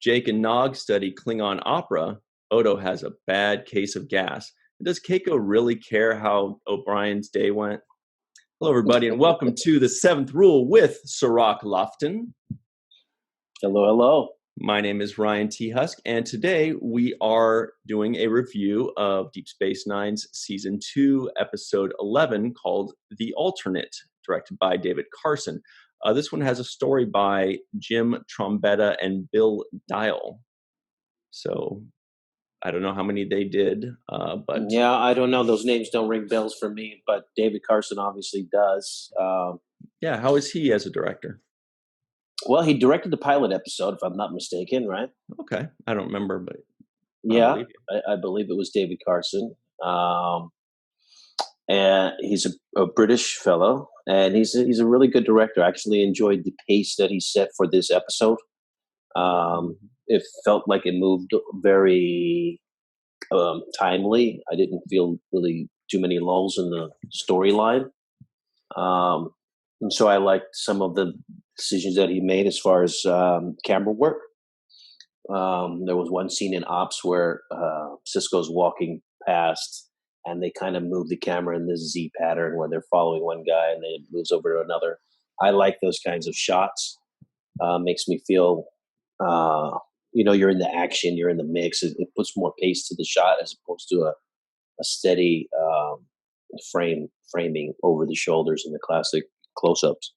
Jake and Nog study Klingon opera, Odo has a bad case of gas. Does Keiko really care how O'Brien's day went? Hello, everybody, and welcome to The Seventh Rule with Cirroc Lofton. Hello, hello. My name is Ryan T. Husk, and today we are doing a review of Deep Space Nine's Season 2, Episode 11, called The Alternate, directed by David Carson. This one has a story by Jim Trombetta and Bill Dial. So I don't know how many they did, but... Yeah, I don't know. Those names don't ring bells for me, but David Carson obviously does. Yeah, how is he as a director? Well, he directed the pilot episode, if I'm not mistaken, right? Okay, I don't remember, but yeah, I believe it was David Carson. And he's a British fellow, and he's a really good director. I actually enjoyed the pace that he set for this episode. It felt like it moved very timely. I didn't feel really too many lulls in the storyline. And so I liked some of the decisions that he made as far as camera work. There was one scene in Ops where Sisko's walking past, and they kind of move the camera in this Z pattern where they're following one guy and then it moves over to another. I like those kinds of shots. Makes me feel, you're in the action, you're in the mix. It puts more pace to the shot as opposed to a steady framing over the shoulders in the classic close-ups.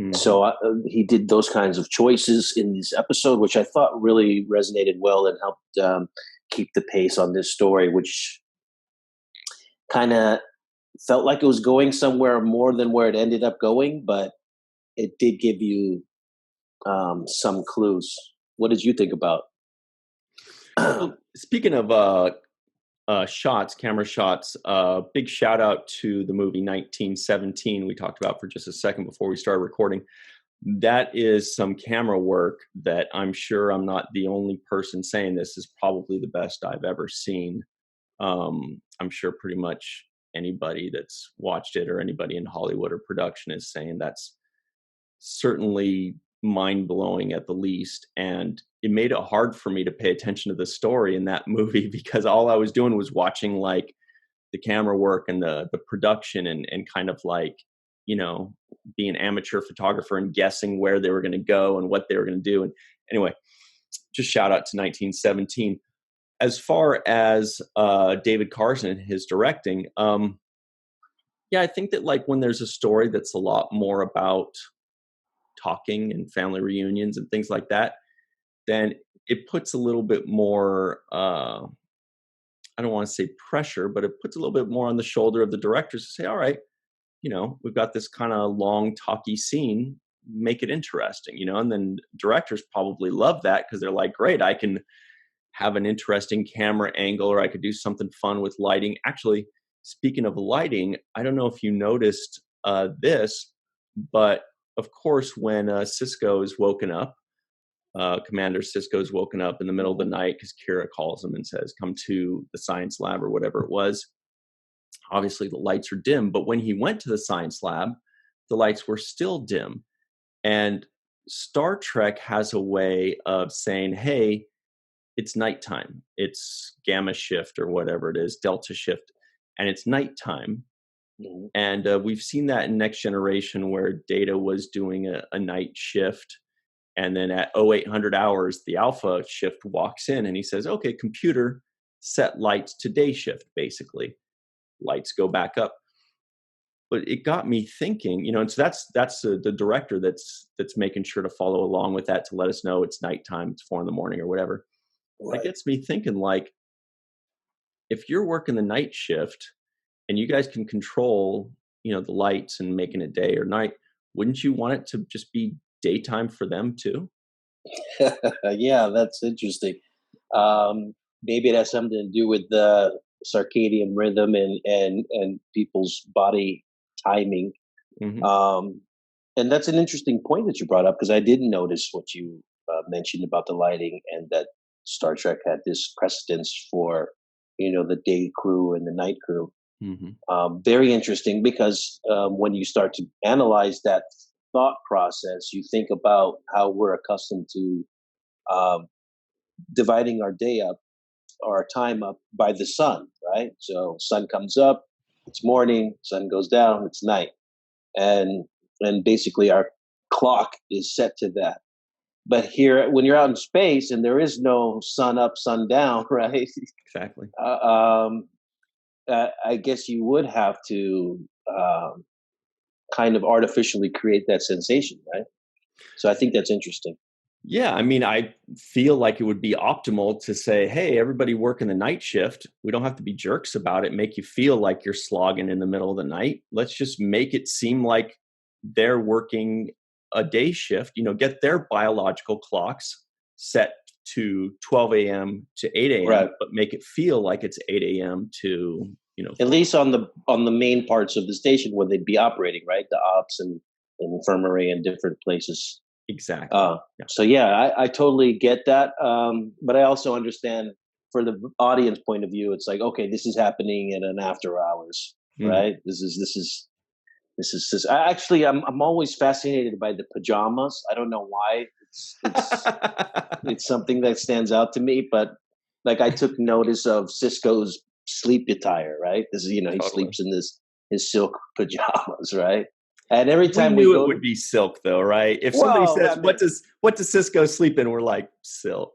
Mm-hmm. So he did those kinds of choices in this episode, which I thought really resonated well and helped keep the pace on this story, which kind of felt like it was going somewhere more than where it ended up going, but it did give you some clues. What did you think about? Well, speaking of camera shots, big shout out to the movie 1917 we talked about for just a second before we started recording. That is some camera work that I'm sure I'm not the only person saying this is probably the best I've ever seen. I'm sure pretty much anybody that's watched it or anybody in Hollywood or production is saying that's certainly mind-blowing at the least. And it made it hard for me to pay attention to the story in that movie because all I was doing was watching like the camera work and the production and kind of like, be an amateur photographer and guessing where they were going to go and what they were going to do. And anyway, just shout out to 1917. As far as David Carson and his directing, I think that like when there's a story that's a lot more about talking and family reunions and things like that, then it puts a little bit more, I don't want to say pressure, but it puts a little bit more on the shoulder of the directors to say, all right, we've got this kind of long talky scene, make it interesting, and then directors probably love that because they're like, great, I can have an interesting camera angle or I could do something fun with lighting. Actually, speaking of lighting, I don't know if you noticed this, but of course, when Sisko is woken up, Commander Sisko is woken up in the middle of the night because Kira calls him and says, come to the science lab or whatever it was. Obviously, the lights are dim, but when he went to the science lab, the lights were still dim. And Star Trek has a way of saying, hey, it's nighttime. It's gamma shift or whatever it is, delta shift, and it's nighttime. Mm-hmm. And we've seen that in Next Generation where Data was doing a night shift. And then at 0800 hours, the Alpha shift walks in and he says, okay, computer, set lights to day shift, basically. Lights go back up. But it got me thinking, and so that's the director that's making sure to follow along with that to let us know it's nighttime, it's 4 a.m. or whatever. Right. It gets me thinking, like, if you're working the night shift and you guys can control, the lights and making it day or night, wouldn't you want it to just be daytime for them too? Yeah, that's interesting. Maybe it has something to do with the circadian rhythm and people's body timing. Mm-hmm. And that's an interesting point that you brought up because I didn't notice what you mentioned about the lighting and that Star Trek had this precedence for, the day crew and the night crew. Mm-hmm. Very interesting because when you start to analyze that thought process, you think about how we're accustomed to dividing our day up, our time up by the sun, right? So sun comes up, it's morning, sun goes down, it's night. And basically our clock is set to that. But here, when you're out in space and there is no sun up, sun down, right? Exactly. I guess you would have to kind of artificially create that sensation, right? So I think that's interesting. Yeah, I mean, I feel like it would be optimal to say, hey, everybody work in the night shift. We don't have to be jerks about it, make you feel like you're slogging in the middle of the night. Let's just make it seem like they're working a day shift, get their biological clocks set to 12 a.m. to 8 a.m., Right. but make it feel like it's 8 a.m. to, at least on the main parts of the station where they'd be operating, right? The ops and infirmary and different places. Exactly. So yeah, I totally get that. But I also understand for the audience point of view, it's like, okay, this is happening in an after hours, right? This is actually, I'm always fascinated by the pajamas. I don't know why. It's something that stands out to me, but like I took notice of Sisko's sleep attire, right? This is, he sleeps in his silk pajamas, right? And every time we knew it would be silk, though, right? If somebody says, "What does Sisko sleep in?" We're like, silk.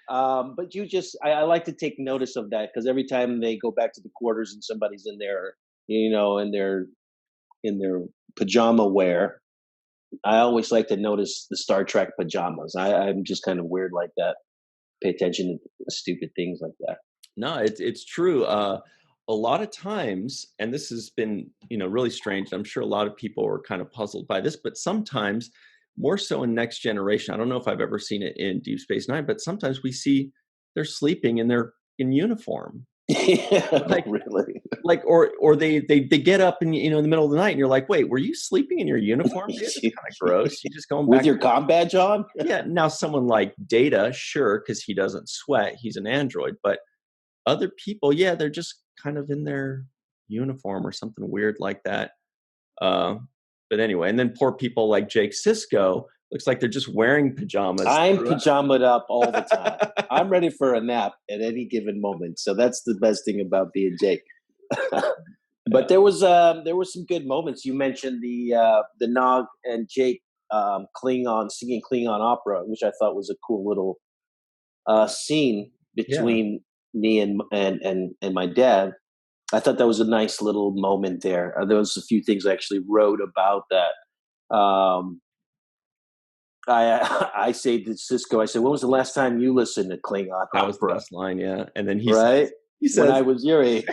But I like to take notice of that because every time they go back to the quarters and somebody's in there, in their pajama wear, I always like to notice the Star Trek pajamas. I'm just kind of weird like that. Pay attention to stupid things like that. No, it's true. A lot of times, and this has been, really strange. I'm sure a lot of people are kind of puzzled by this, but sometimes more so in Next Generation. I don't know if I've ever seen it in Deep Space Nine, but sometimes we see they're sleeping and they're in uniform. Like really, or they get up and in the middle of the night, and you're like, wait, were you sleeping in your uniform? Dude? It's kind of gross. You just going with back your comm badge on. Yeah. Now, someone like Data, sure, because he doesn't sweat. He's an android, but other people, yeah, they're just kind of in their uniform or something weird like that. But anyway, and then poor people like Jake Sisko, looks like they're just wearing pajamas. I'm pajamaed up all the time. I'm ready for a nap at any given moment. So that's the best thing about being Jake. But there was some good moments. You mentioned the Nog and Jake Klingon singing Klingon opera, which I thought was a cool little scene between me and my dad. I thought that was a nice little moment there. There was a few things I actually wrote about that. I say to Sisko, I said, "When was the last time you listened to Klingon That was the opera?" best line, yeah. And then he Right? says, when I was your age.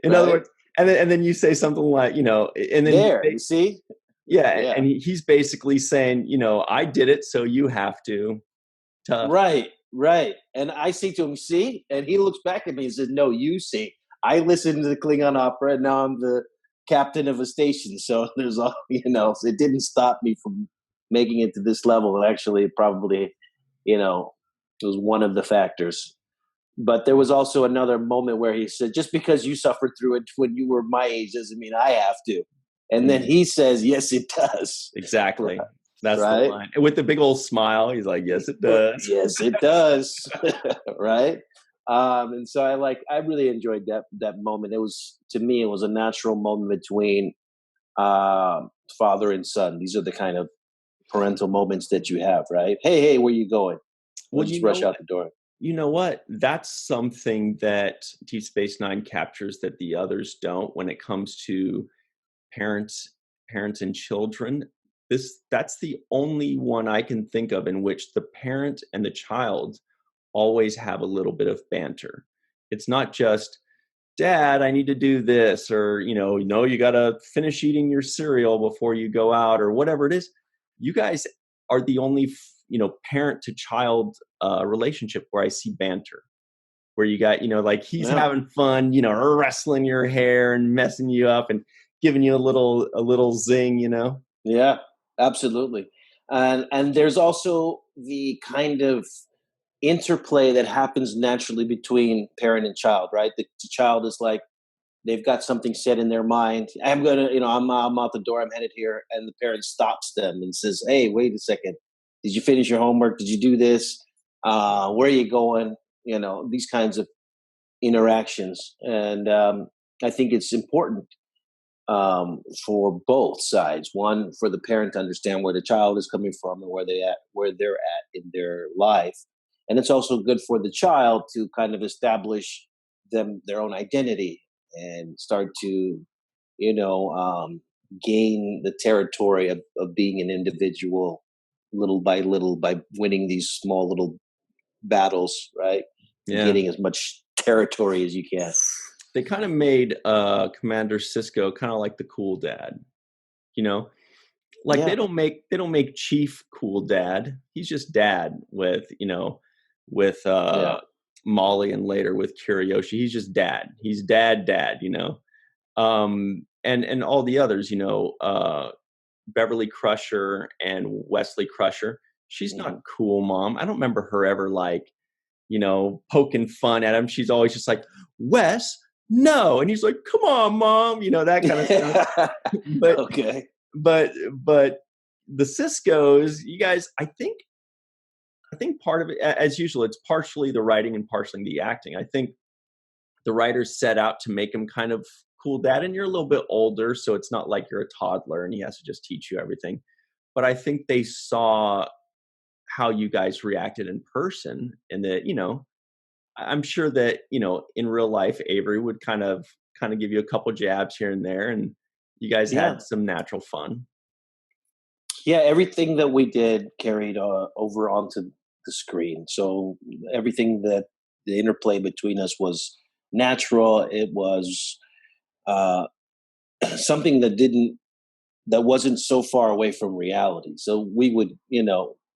In other words, and then you say something like, and then there, you see? Yeah, and he's basically saying, I did it, so you have to. Tough. Right. And I say to him, "See?" And he looks back at me and says, "No, you see. I listened to the Klingon opera, and now I'm the captain of a station. So there's all, it didn't stop me from making it to this level. And actually, probably, it was one of the factors." But there was also another moment where he said, "Just because you suffered through it when you were my age doesn't mean I have to." And then he says, "Yes, it does." Exactly. Right. That's the line. And with the big old smile, he's like, "Yes, it does." Yes, it does. Right. And so I really enjoyed that moment. To me, it was a natural moment between father and son. These are the kind of parental moments that you have, right? Hey, where you going? We'll just rush out the door. You know what? That's something that Deep Space Nine captures that the others don't when it comes to parents and children. That's the only one I can think of in which the parent and the child always have a little bit of banter. It's not just, "Dad, I need to do this," or, "No, you got to finish eating your cereal before you go out," or whatever it is. You guys are the only, parent to child relationship where I see banter, where you got, like he's having fun, wrestling your hair and messing you up and giving you a little zing, Yeah, absolutely. And there's also the kind of interplay that happens naturally between parent and child, right? The child is like, they've got something set in their mind. I'm gonna, I'm out the door. I'm headed here, and the parent stops them and says, "Hey, wait a second. Did you finish your homework? Did you do this? Where are you going? These kinds of interactions. And I think it's important for both sides. One, for the parent to understand where the child is coming from and where they're at in their life. And it's also good for the child to kind of establish their own identity and start to, gain the territory of being an individual little by little by winning these small little battles, right? Yeah. Getting as much territory as you can. They kind of made Commander Sisko kind of like the cool dad, like they don't make Chief cool dad. He's just dad with Molly and later with Kiriyoshi. He's just dad. He's dad, and all the others, Beverly Crusher and Wesley Crusher. She's not cool, mom. I don't remember her ever poking fun at him. She's always just like, Wes, no. And he's like, come on, mom, that kind of stuff. But okay. But the Siskos, you guys, I think part of it, as usual, it's partially the writing and partially the acting. I think the writers set out to make him kind of cool dad, and you're a little bit older, so it's not like you're a toddler and he has to just teach you everything. But I think they saw how you guys reacted in person, and that, I'm sure that, in real life, Avery would kind of give you a couple jabs here and there, and you guys had some natural fun. Yeah, everything that we did carried over onto the screen. So everything that the interplay between us was natural. It was something that wasn't so far away from reality. So we would,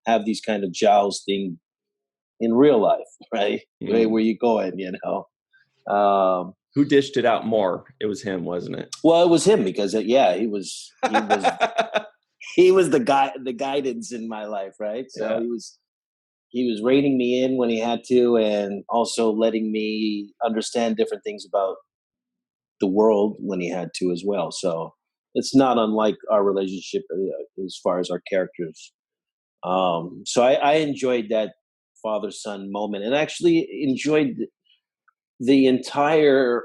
have these kind of jousting in real life, right? Where you going, Who dished it out more? It was him, wasn't it? Well, it was him because he was he was the guidance in my life, right? So he was reining me in when he had to, and also letting me understand different things about the world when he had to as well. So it's not unlike our relationship as far as our characters. So I enjoyed that father-son moment, and actually enjoyed the entire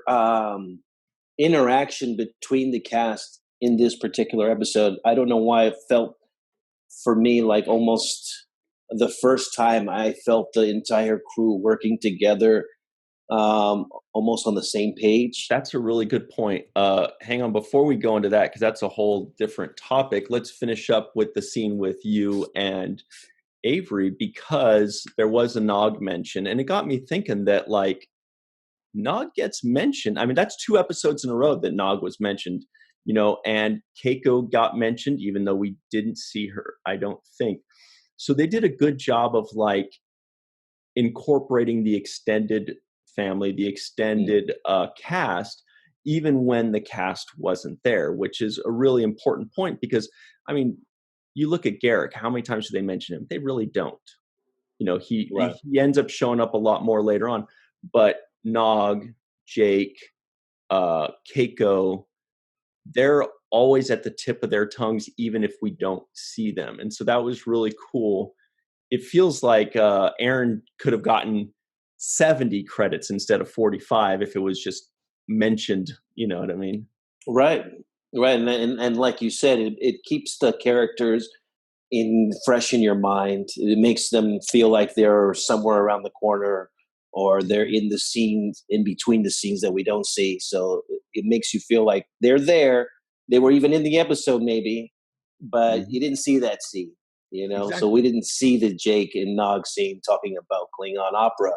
interaction between the cast in this particular episode. I don't know why it felt for me like almost the first time I felt the entire crew working together, almost on the same page. That's a really good point. Hang on, before we go into that, because that's a whole different topic, let's finish up with the scene with you and Avery, because there was a Nog mention, and it got me thinking that Nog gets mentioned. I mean, that's 2 episodes in a row that Nog was mentioned, and Keiko got mentioned, even though we didn't see her, I don't think. So they did a good job of incorporating the extended family, the extended cast, even when the cast wasn't there, which is a really important point because, I mean, you look at Garrick, how many times do they mention him? They really don't. He ends up showing up a lot more later on, but Nog, Jake, Keiko, they're always at the tip of their tongues, even if we don't see them. And so that was really cool. It feels like Aron could have gotten 70 credits instead of 45 if it was just mentioned. You know what I mean? Right. And like you said, it keeps the characters fresh in your mind. It makes them feel like they're somewhere around the corner, or they're in the scenes, in between the scenes that we don't see. So it makes you feel like they're there. They were even in the episode maybe, but you didn't see that scene, Exactly. So we didn't see the Jake and Nog scene talking about Klingon opera,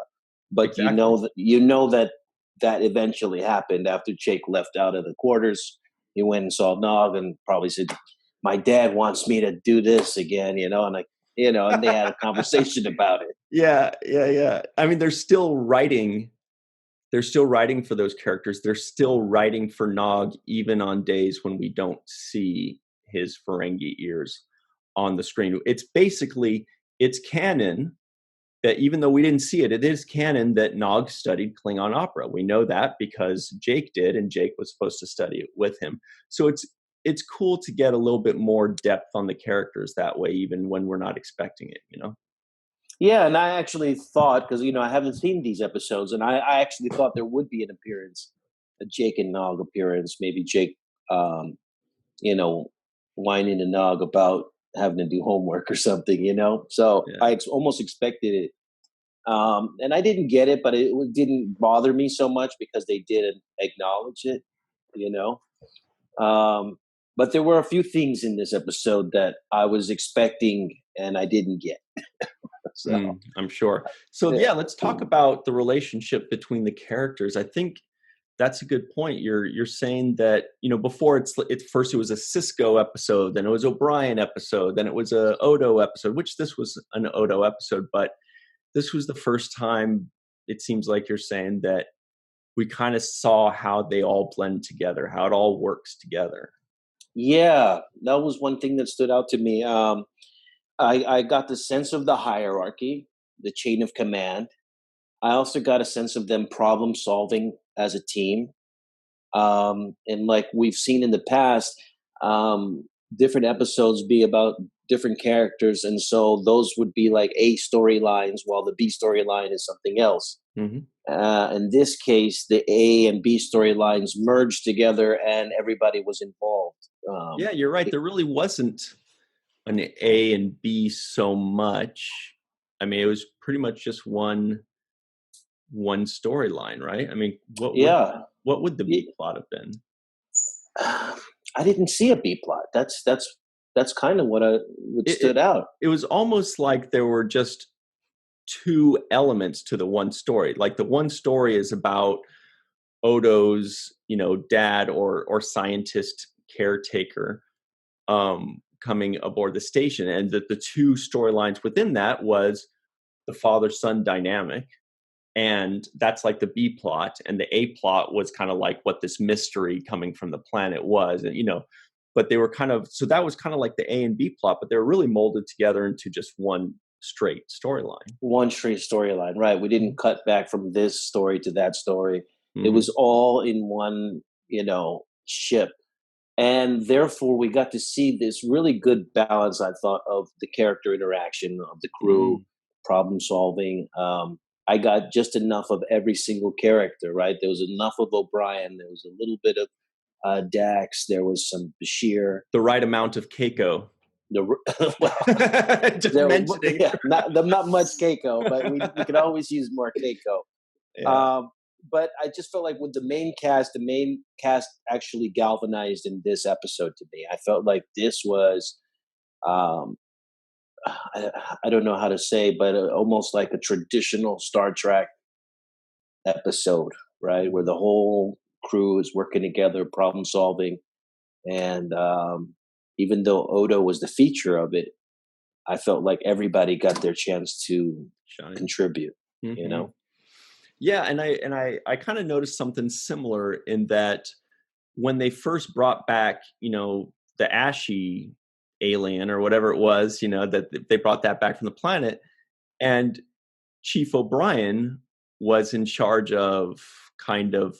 but exactly. you know that eventually happened after Jake left out of the quarters. He went and saw Nog and probably said, my dad wants me to do this again, and and they had a conversation about it. Yeah. I mean, they're still writing for those characters. They're still writing for Nog, even on days when we don't see his Ferengi ears on the screen. It's canon that, even though we didn't see it, it is canon that Nog studied Klingon opera. We know that because Jake did, and Jake was supposed to study it with him. So it's cool to get a little bit more depth on the characters that way, even when we're not expecting it, you know? Yeah, and I actually thought, because I haven't seen these episodes, and I actually thought there would be an appearance, a Jake and Nog appearance, maybe Jake, um, you know, whining to Nog about having to do homework or something. So Yeah. I almost expected it, and I didn't get it, but it didn't bother me so much because they didn't acknowledge it, you know. But there were a few things in this episode that I was expecting and I didn't get. So I'm sure. So yeah. yeah, let's talk about the relationship between the characters. I think that's a good point. You're saying that, before first it was a Sisko episode, then it was O'Brien episode, then it was a Odo episode, which this was an Odo episode, but this was the first time it seems like you're saying that we kind of saw how they all blend together, how it all works together. Yeah, that was one thing that stood out to me. I got the sense of the hierarchy, the chain of command. I also got a sense of them problem solving as a team. And like we've seen in the past, different episodes be about different characters. And so those would be like A storylines, while the B storyline is something else. Mm-hmm. In this case, the A and B storylines merged together and everybody was involved. Yeah, you're right. There really wasn't an A and B so much. I mean, it was pretty much just one storyline, right? I mean, what would the B plot have been? I didn't see a B plot. That's kind of what stood out. It was almost like there were just two elements to the one story. Like the one story is about Odo's, dad or scientist caretaker coming aboard the station, and that the two storylines within that was the father-son dynamic, and that's like the B plot, and the A plot was kind of like what this mystery coming from the planet was, and but they were so that was kind of like the A and B plot, but they were really molded together into just one straight storyline. One straight storyline, right? We didn't cut back from this story to that story. Mm-hmm. It was all in one, ship. And therefore, we got to see this really good balance, I thought, of the character interaction, of the crew, problem solving. I got just enough of every single character, right? There was enough of O'Brien. There was a little bit of Dax. There was some Bashir. The right amount of Keiko. Not much Keiko, but we could always use more Keiko. Yeah. But I just felt like with the main cast actually galvanized in this episode to me. I felt like this was, I don't know how to say, but almost like a traditional Star Trek episode, right? Where the whole crew is working together, problem solving. And even though Odo was the feature of it, I felt like everybody got their chance to contribute, Yeah, and I kind of noticed something similar in that when they first brought back, the Ashy alien or whatever it was, that they brought that back from the planet, and Chief O'Brien was in charge of kind of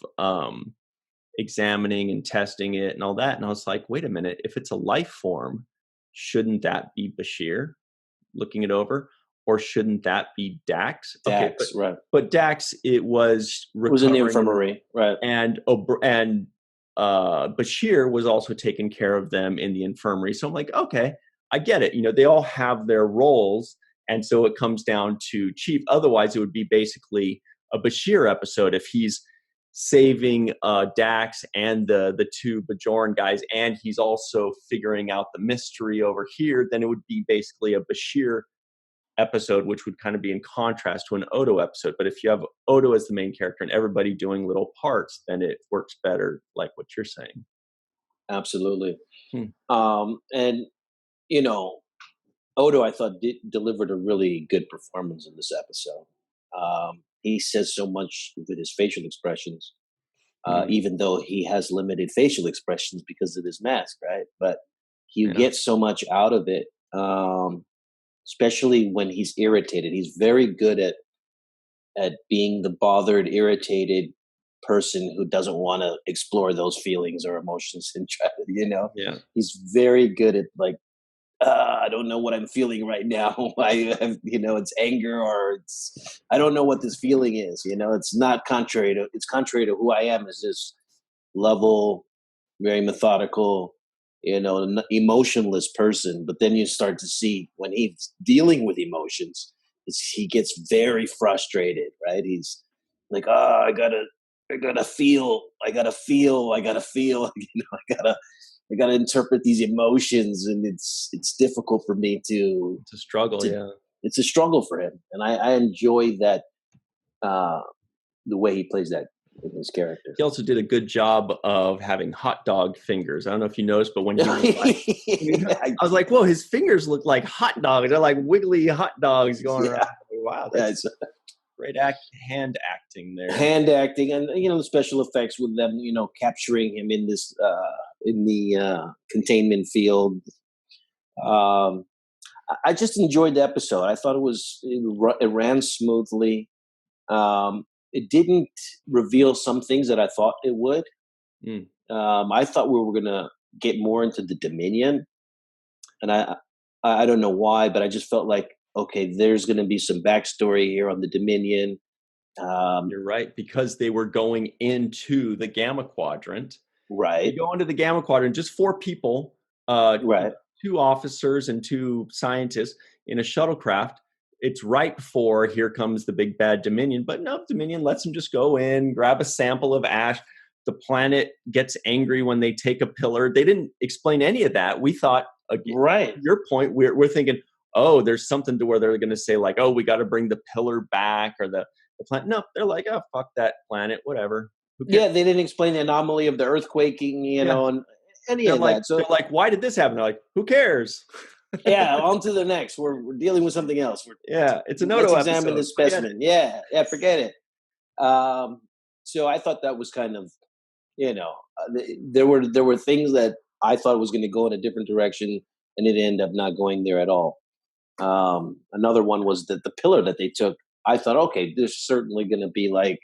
examining and testing it and all that. And I was like, wait a minute, if it's a life form, shouldn't that be Bashir looking it over? Or shouldn't that be Dax? Dax, right. But Dax, it was in the infirmary, right. And Bashir was also taking care of them in the infirmary. So I'm like, okay, I get it. They all have their roles. And so it comes down to Chief. Otherwise, it would be basically a Bashir episode if he's saving Dax and the two Bajoran guys, and he's also figuring out the mystery over here. Then it would be basically a Bashir episode, which would kind of be in contrast to an Odo episode. But if you have Odo as the main character and everybody doing little parts, then it works better, like what you're saying. Absolutely. And Odo, I thought, delivered a really good performance in this episode. He says so much with his facial expressions, even though he has limited facial expressions because of his mask, right? But you get so much out of it. Especially when he's irritated. He's very good at being the bothered, irritated person who doesn't want to explore those feelings or emotions and try to, Yeah. he's very good at like, I don't know what I'm feeling right now. It's anger or I don't know what this feeling is. It's not it's contrary to who I am as this level, very methodical, emotionless person. But then you start to see when he's dealing with emotions, he gets very frustrated, right? He's like, oh, I gotta feel, I gotta feel, I gotta feel, I gotta interpret these emotions, and it's difficult for me It's a struggle. to Yeah. it's a struggle for him, and I enjoy that the way he plays that in his character. He also did a good job of having hot dog fingers. I don't know if you noticed, but when he was like, I was like, whoa, his fingers look like hot dogs. They're like wiggly hot dogs going around. Wow, that's great hand acting there. Hand acting, and the special effects with them, capturing him in this in the containment field. I just enjoyed the episode. I thought it ran smoothly. It didn't reveal some things that I thought it would. I thought we were gonna get more into the Dominion, and I don't know why, but I just felt like, okay, there's gonna be some backstory here on the Dominion. You're right, because they were going into the Gamma Quadrant. Right. They go into the Gamma Quadrant, just 4 people, Right. 2 officers and 2 scientists in a shuttlecraft. It's right before here comes the big bad Dominion, but no, Dominion lets them just go in, grab a sample of ash. The planet gets angry when they take a pillar. They didn't explain any of that. We thought, right. To your point, we're thinking, oh, there's something to where they're going to say like, oh, we got to bring the pillar back or the planet. No, they're like, oh, fuck that planet, whatever. Yeah, they didn't explain the anomaly of the earthquaking, and any they're of like, that. So they're like, why did this happen? They're like, who cares? yeah, on to the next. We're dealing with something else. It's an Let's Odo examine episode. the specimen. Yeah, forget it. So I thought that was kind of, there were things that I thought was going to go in a different direction, and it ended up not going there at all. Another one was that the pillar that they took, I thought, okay, there's certainly going to be like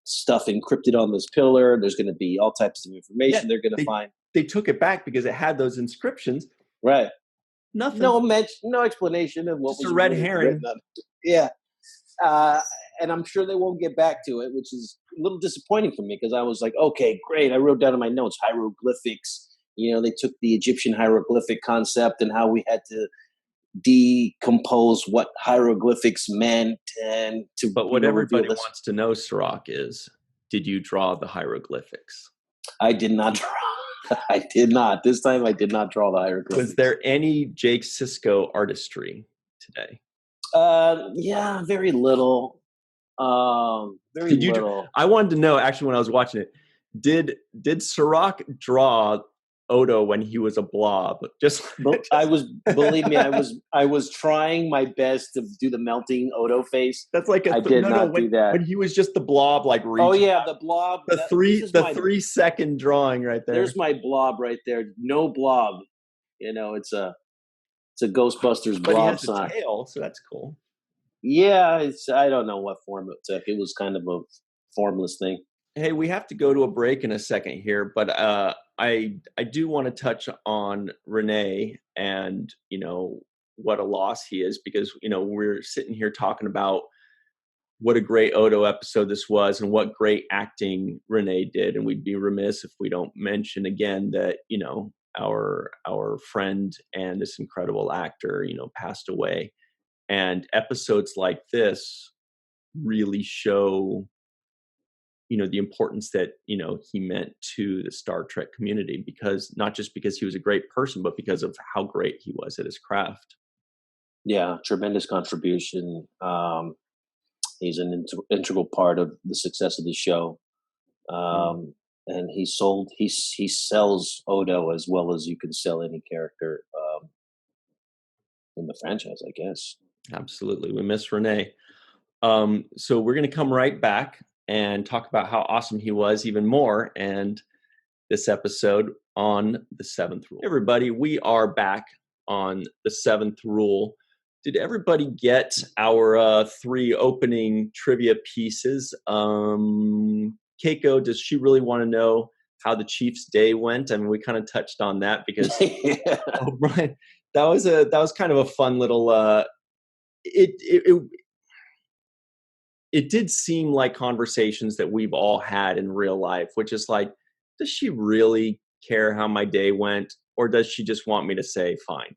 stuff encrypted on this pillar. There's going to be all types of information they're going to find. They took it back because it had those inscriptions. Right. Nothing. No explanation of what just was a red herring. Yeah. And I'm sure they won't get back to it, which is a little disappointing for me because I was like, okay, great. I wrote down in my notes hieroglyphics. They took the Egyptian hieroglyphic concept and how we had to decompose what hieroglyphics meant But what everybody wants to know, Cirroc, is did you draw the hieroglyphics? I did not draw. I did not. This time I did not draw the hieroglyphics. Was there any Jake Sisko artistry today? Yeah, very little. Very little. I wanted to know actually when I was watching it, did Cirroc draw Odo when he was a blob? Believe me, I was trying my best to do the melting Odo face. That's like I did not do that. When he was just the blob, like oh yeah, the blob. The 3-second drawing right there. There's my blob right there. No blob. It's a Ghostbusters blob but he has sign. A tail, so that's cool. Yeah, I don't know what form it took. It was kind of a formless thing. Hey, we have to go to a break in a second here, but I do want to touch on Renee and what a loss he is, because we're sitting here talking about what a great Odo episode this was and what great acting Renee did, and we'd be remiss if we don't mention again that our friend and this incredible actor passed away, and episodes like this really show the importance that he meant to the Star Trek community, because not just because he was a great person, but because of how great he was at his craft. Yeah, tremendous contribution. He's an integral part of the success of the show, and he sells Odo as well as you can sell any character in the franchise, I guess. Absolutely, we miss Renee. So we're going to come right back and talk about how awesome he was even more, and this episode on the 7th Rule. Everybody, we are back on the 7th Rule. Did everybody get our 3 opening trivia pieces? Keiko, does she really want to know how the Chiefs' day went? I mean, we kind of touched on that because O'Brien, that was kind of a fun little. It did seem like conversations that we've all had in real life, which is like, does she really care how my day went, or does she just want me to say fine,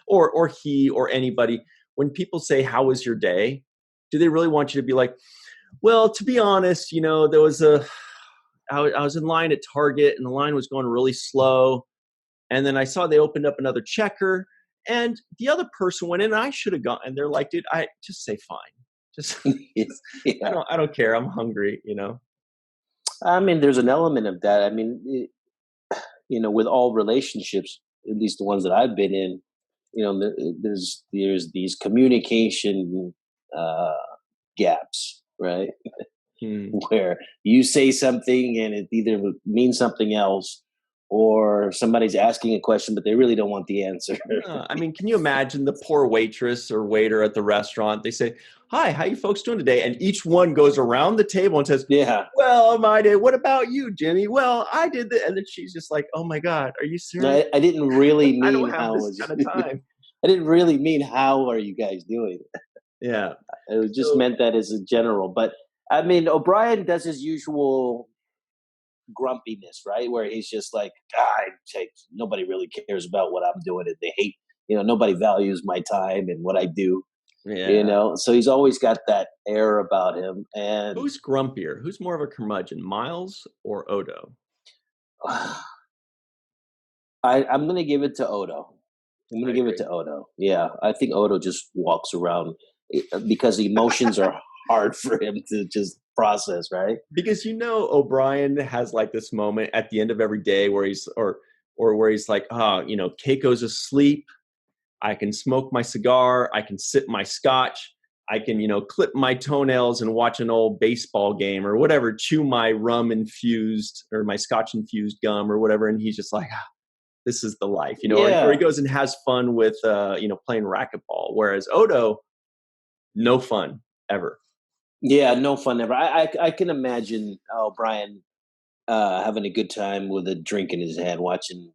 or he or anybody? When people say, how was your day, do they really want you to be like, well, to be honest, there was I was in line at Target and the line was going really slow, and then I saw they opened up another checker and the other person went in and I should have gone, and they're like, dude, I just say fine. Just Yeah. I don't care. I'm hungry, I mean, there's an element of that. I mean, with all relationships, at least the ones that I've been in, there's these communication gaps, right? Where you say something and it either means something else, or somebody's asking a question but they really don't want the answer. I mean, can you imagine the poor waitress or waiter at the restaurant? They say, hi, how you folks doing today? And each one goes around the table and says, Yeah. well, my day, what about you, Jimmy? Well, I did that. And then she's just like, oh my God, are you serious? No, I didn't really mean I don't have how this kind of time. I didn't really mean how are you guys doing. Yeah. It was just meant that as a general. But I mean, O'Brien does his usual grumpiness, right? Where he's just like, nobody really cares about what I'm doing, and they hate, nobody values my time and what I do. Yeah. So he's always got that air about him. And Who's grumpier? Who's more of a curmudgeon, Miles or Odo? I'm going to give it to Odo. It to Odo. Yeah, I think Odo just walks around because emotions are hard for him to just process, right? Because O'Brien has like this moment at the end of every day where he's or where he's like, Keiko's asleep. I can smoke my cigar. I can sip my scotch. I can, clip my toenails and watch an old baseball game or whatever, chew my rum infused or my scotch infused gum or whatever. And he's just like, this is the life, or he goes and has fun with, playing racquetball. Whereas Odo, no fun ever. Yeah, no fun ever. I can imagine O'Brien having a good time with a drink in his hand watching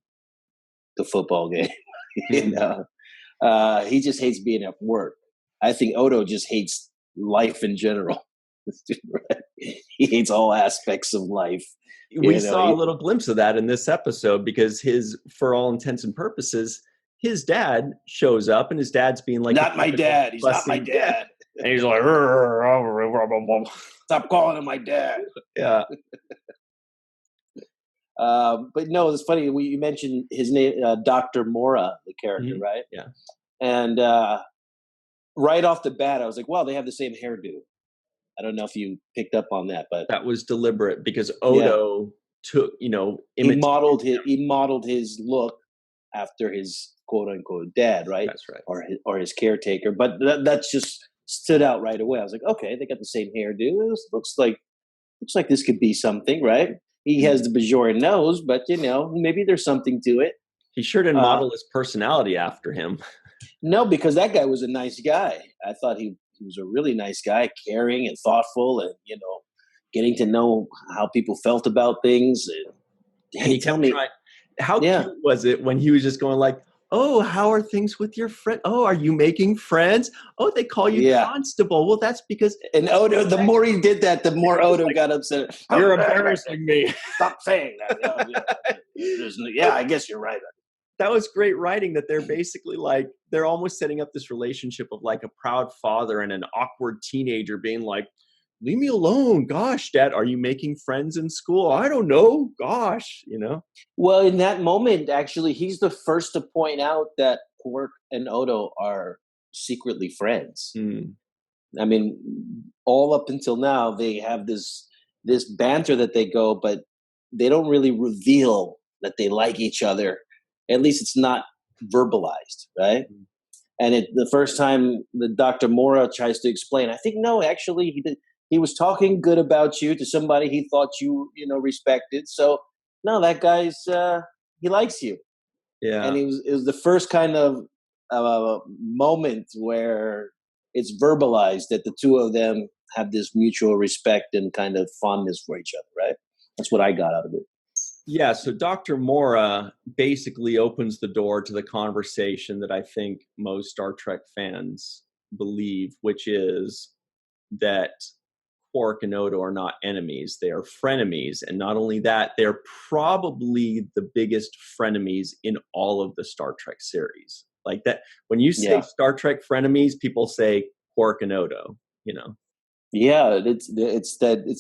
the football game. He just hates being at work. I think Odo just hates life in general. He hates all aspects of life. We saw a little glimpse of that in this episode because for all intents and purposes, his dad shows up and his dad's being like, not my dad. He's not my dad. And he's like, stop calling him my dad. Yeah. But no, it's funny. You mentioned his name, Dr. Mora, the character, right? Yeah. And right off the bat, I was like, wow, they have the same hairdo. I don't know if you picked up on that, but that was deliberate because Odo took, he modeled his look after his quote unquote dad, right? That's right. Or his caretaker. But that's just stood out right away. I was like, okay, they got the same hairdo. This looks like this could be something, right? He has the Bajoran nose, but maybe there's something to it. He sure didn't model his personality after him. No, because that guy was a nice guy. I thought he was a really nice guy, caring and thoughtful, and getting to know how people felt about things. And he tell me, how cute was it when he was just going like, "Oh, how are things with your friend? Oh, are you making friends? Oh, they call you Constable. Well, that's because." And Odo, the more he did that, the more Odo got upset. You're embarrassing me. Stop saying that. I guess you're right. That was great writing, that they're basically like, they're almost setting up this relationship of like a proud father and an awkward teenager being like, leave me alone. Gosh, Dad, are you making friends in school? I don't know. Gosh, Well, in that moment, actually, he's the first to point out that Quark and Odo are secretly friends. I mean, all up until now, they have this banter that they go, but they don't really reveal that they like each other. At least it's not verbalized, right? And the first time the Dr. Mora tries to explain, I think, no, actually, he was talking good about you to somebody he thought you respected. So, no, that guy's, he likes you. Yeah. And it was the first kind of moment where it's verbalized that the two of them have this mutual respect and kind of fondness for each other, right? That's what I got out of it. Yeah, so Dr. Mora basically opens the door to the conversation that I think most Star Trek fans believe, which is that Quark and Odo are not enemies, they are frenemies. And not only that, they're probably the biggest frenemies in all of the Star Trek series. Like that, when you say Star Trek frenemies, people say Quark and Odo, you know. Yeah, it's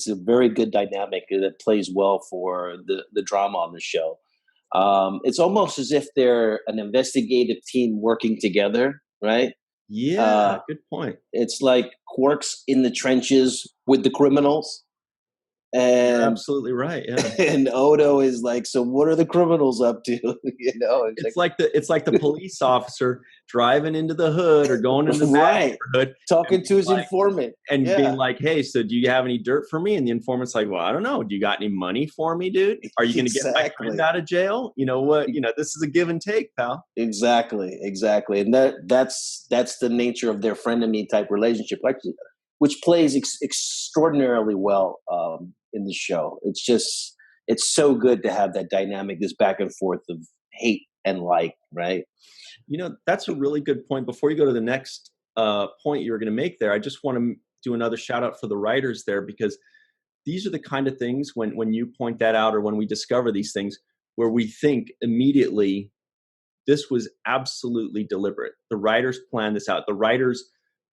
a very good dynamic that plays well for the drama on the show. It's almost as if they're an investigative team working together, right? Yeah, good point. It's like Quark's in the trenches with the criminals, You're and absolutely right. Yeah. and Odo is like, so what are the criminals up to? You know, It's like the police officer driving into the hood or going into the right, neighborhood, talking to his like, informant and being like, "Hey, so do you have any dirt for me?" And the informant's like, "Well, I don't know. Do you got any money for me, dude? Are you going to get my friend out of jail? You know what? You know, this is a give and take, pal." Exactly, and that's the nature of their frenemy type relationship, which plays extraordinarily well in the show. It's so good to have that dynamic, this back and forth of hate and like, right? You know, that's a really good point. Before you go to the next point you were going to make there, I just want to do another shout out for the writers there, because these are the kind of things when you point that out, or when we discover these things, where we think immediately this was absolutely deliberate. The writers planned this out. The writers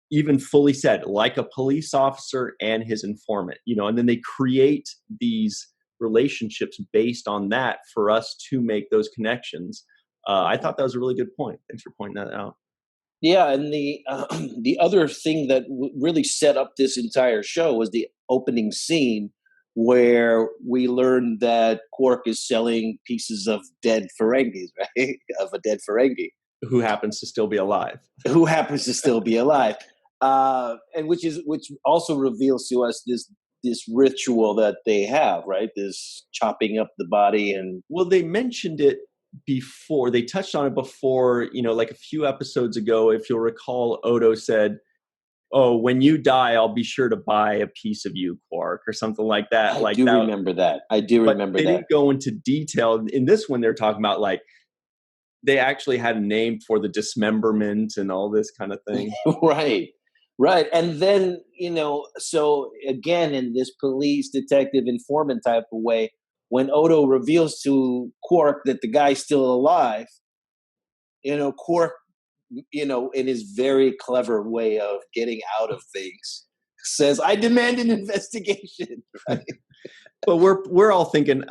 even fully said, like a police officer and his informant, you know, and then they create these relationships based on that for us to make those connections. I thought that was a really good point. Thanks for pointing that out. Yeah, and the other thing that really set up this entire show was the opening scene, where we learned that Quark is selling pieces of dead Ferengis, right? Of a dead Ferengi. Who happens to still be alive. Who happens to still be alive. And which also reveals to us this ritual that they have, right? This chopping up the body. And well, they mentioned it before. They touched on it before, you know, like a few episodes ago. If you'll recall, Odo said, "Oh, when you die, I'll be sure to buy a piece of you, Quark," or something like that. I do remember that. They didn't go into detail. In this one, they're talking about like they actually had a name for the dismemberment and all this kind of thing. Right. And then, you know, so again, in this police detective informant type of way, when Odo reveals to Quark that the guy's still alive, you know, Quark, you know, in his very clever way of getting out of things, says, "I demand an investigation." Right? But we're all thinking,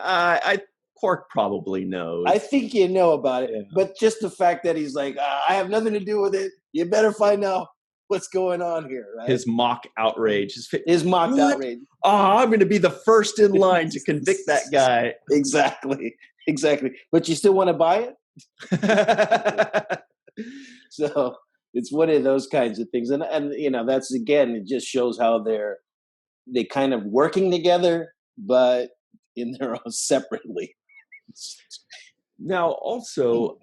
Quark probably knows. I think you know about it, but just the fact that he's like, "I have nothing to do with it. You better find out what's going on here." Right? His mock outrage. His mock outrage. Oh, I'm going to be the first in line to convict that guy. Exactly. But you still want to buy it? So it's one of those kinds of things. And you know, that's, again, it just shows how they kind of working together, but in their own separately. Now, also,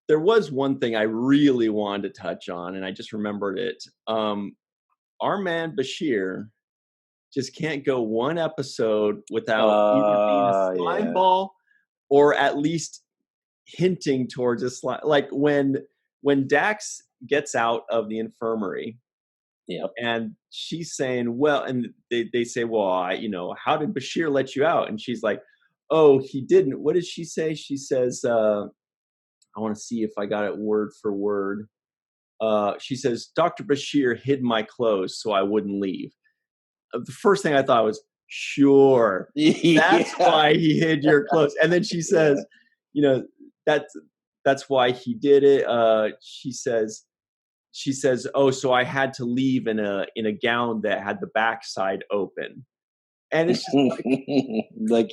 there was one thing I really wanted to touch on, and I just remembered it. Our man Bashir just can't go one episode without either being a slime ball or at least hinting towards a slime. Like when Dax gets out of the infirmary, and she's saying, well, and they say, well, you know, how did Bashir let you out? And she's like, oh, he didn't. What did she say? She says, I want to see if I got it word for word. She says, Dr. Bashir hid my clothes so I wouldn't leave. The first thing I thought was, sure, that's why he hid your clothes. And then she says, you know, that's why he did it. She says, oh, so I had to leave in a gown that had the backside open. And it's just like,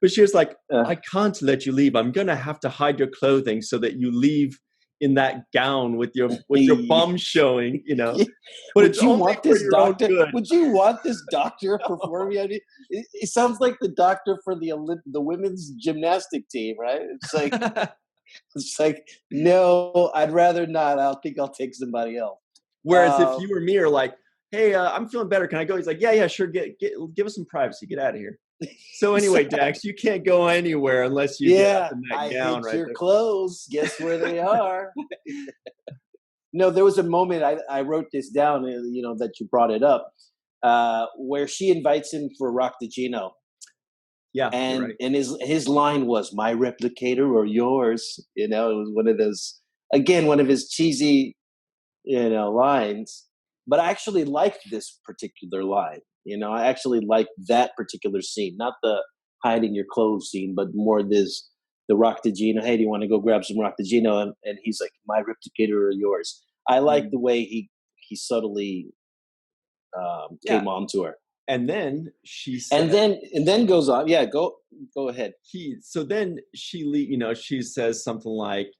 Bashir's like, I can't let you leave. I'm going to have to hide your clothing so that you leave in that gown with your bum showing, you know. But would you want this doctor? Would you want this doctor performing? I mean, it sounds like the doctor for the women's gymnastic team, right? It's like, no, I'd rather not. I think I'll take somebody else. Whereas if you or me are like, hey, I'm feeling better. Can I go? He's like, yeah, sure. Give us some privacy. Get out of here. So anyway, Dax, you can't go anywhere unless you get up Yeah, in that I gown hid right your there. clothes. Guess where they are? No, there was a moment I wrote this down. That you brought it up, where she invites him for Rock the Gino, Yeah, you're and right. his line was "My replicator or yours." It was one of those, again, one of his cheesy lines. But I actually liked this particular line. I actually liked that particular scene, not the hiding your clothes scene, but more the Rock the Gino. Hey, do you want to go grab some Rock the Gino? And he's like, "My replicator or yours." I like Mhm. the way he subtly Yeah, came on to her, and then she and said then goes on. Yeah, go ahead. so then she says something like,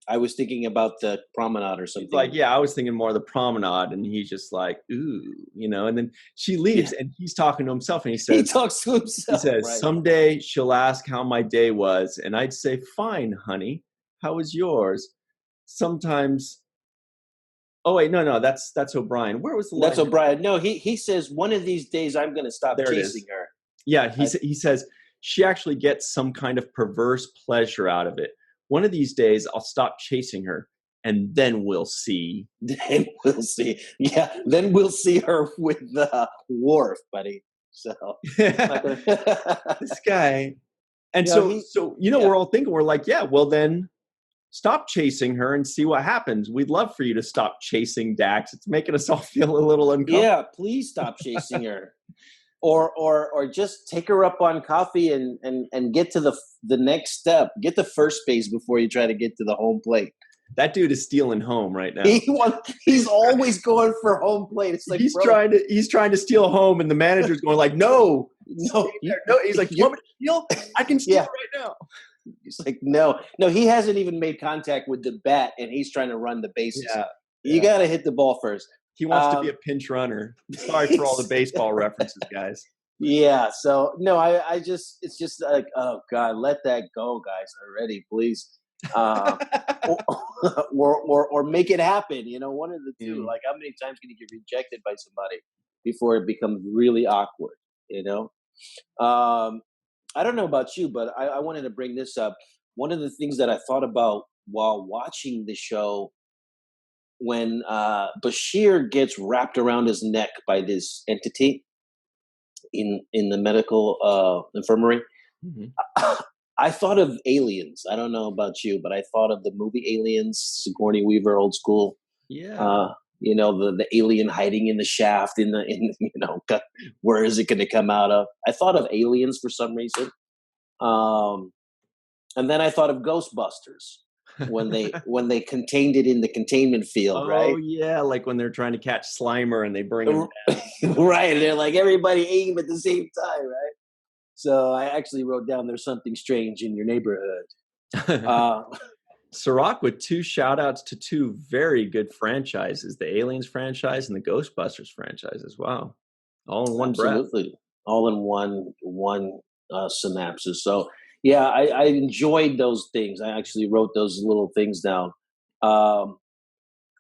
I was thinking about the promenade or he's like, something. yeah, I was thinking more of the promenade, and he's just like, ooh, and then she leaves, Yeah, and he's talking to himself, and he he says, talks to himself, right? someday she'll ask how my day was, and I'd say, fine, honey, how was yours? Sometimes, oh wait, no, that's O'Brien. Where was the That's line? O'Brien. No, he says one of these days I'm going to stop There it chasing is. her. Yeah, I, he says she actually gets some kind of perverse pleasure out of it. One of these days, I'll stop chasing her, and then we'll see. then we'll see. Yeah, then we'll see her with the Wharf, buddy. So not gonna. This guy, and so He. we're Yeah, all thinking, we're like, yeah, well then, stop chasing her and see what happens. We'd love for you to stop chasing Dax. It's making us all feel a little uncomfortable. yeah. Please stop chasing her, or just take her up on coffee and get to the next step. Get the first base before you try to get to the home plate. That dude is stealing home right now. He's always going for home plate. It's like, He's bro, trying to steal home, and the manager's going like, no, stay no, there. No. He's like, you want me to steal? I can steal yeah. right now. He's like, no. He hasn't even made contact with the bat, and he's trying to run the bases. Yeah, You yeah. got to hit the ball first. He wants to be a pinch runner. Sorry for all the baseball references, guys. Yeah. So no, I just, it's just like, oh God, let that go, guys, already, please. Uh, or, or make it happen. One of the two. Mm. Like, how many times can you get rejected by somebody before it becomes really awkward? You know. I don't know about you, but I wanted to bring this up. One of the things that I thought about while watching the show, when Bashir gets wrapped around his neck by this entity in the medical infirmary, Mhm. I thought of Aliens. I don't know about you, but I thought of the movie Aliens, Sigourney Weaver, old school. Yeah. Uh, the alien hiding in the shaft where is it going to come out of? I thought of Aliens for some reason. And then I thought of Ghostbusters when they contained it in the containment field, Oh right? yeah, like when they're trying to catch Slimer and they bring him down. Right. They're like, everybody aim at the same time, right? So I actually wrote down, there's something strange in your neighborhood. Uh, Cirroc with two shout outs to two very good franchises, the Aliens franchise and the Ghostbusters franchise as well. All in one breath. Absolutely. All in one synapses. So yeah, I enjoyed those things. I actually wrote those little things down. Um,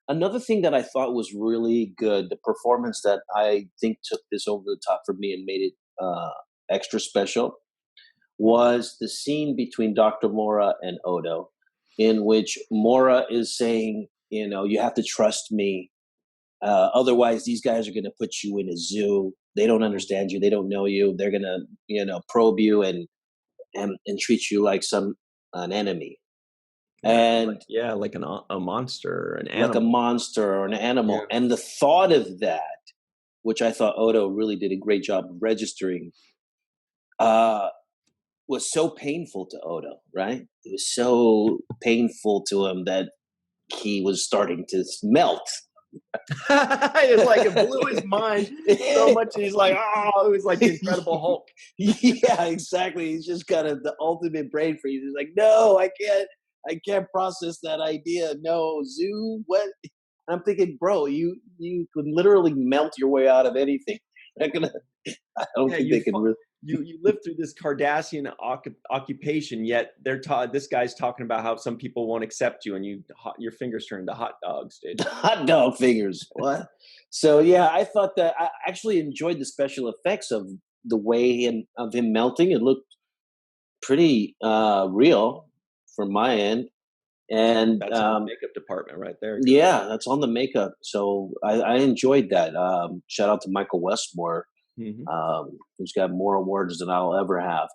Another thing that I thought was really good, the performance that I think took this over the top for me and made it extra special, was the scene between Dr. Mora and Odo, in which Mora is saying, you have to trust me. Otherwise, these guys are going to put you in a zoo. They don't understand you. They don't know you. They're going to, probe you and treat you like an enemy. And Like a monster, an like a animal. monster or an animal. Yeah. And the thought of that, which I thought Odo really did a great job of registering, was so painful to Odo, right? It was so painful to him that he was starting to melt. It's like it blew his mind so much. He's like, oh, it was like the Incredible Hulk. Yeah, exactly. He's just got the ultimate brain freeze. He's like, no, I can't process that idea. No, zoo, what? And I'm thinking, bro, you could literally melt your way out of anything. I don't think they can really. you live through this Cardassian occupation, yet this guy's talking about how some people won't accept you, and your fingers turn into hot dogs, dude. Hot dog fingers. What? So yeah, I thought that I actually enjoyed the special effects of the way of him melting. It looked pretty real from my end. And That's in the makeup department right there. yeah, that's on the makeup. So I enjoyed that. Shout out to Michael Westmore, who's got more awards than I'll ever have.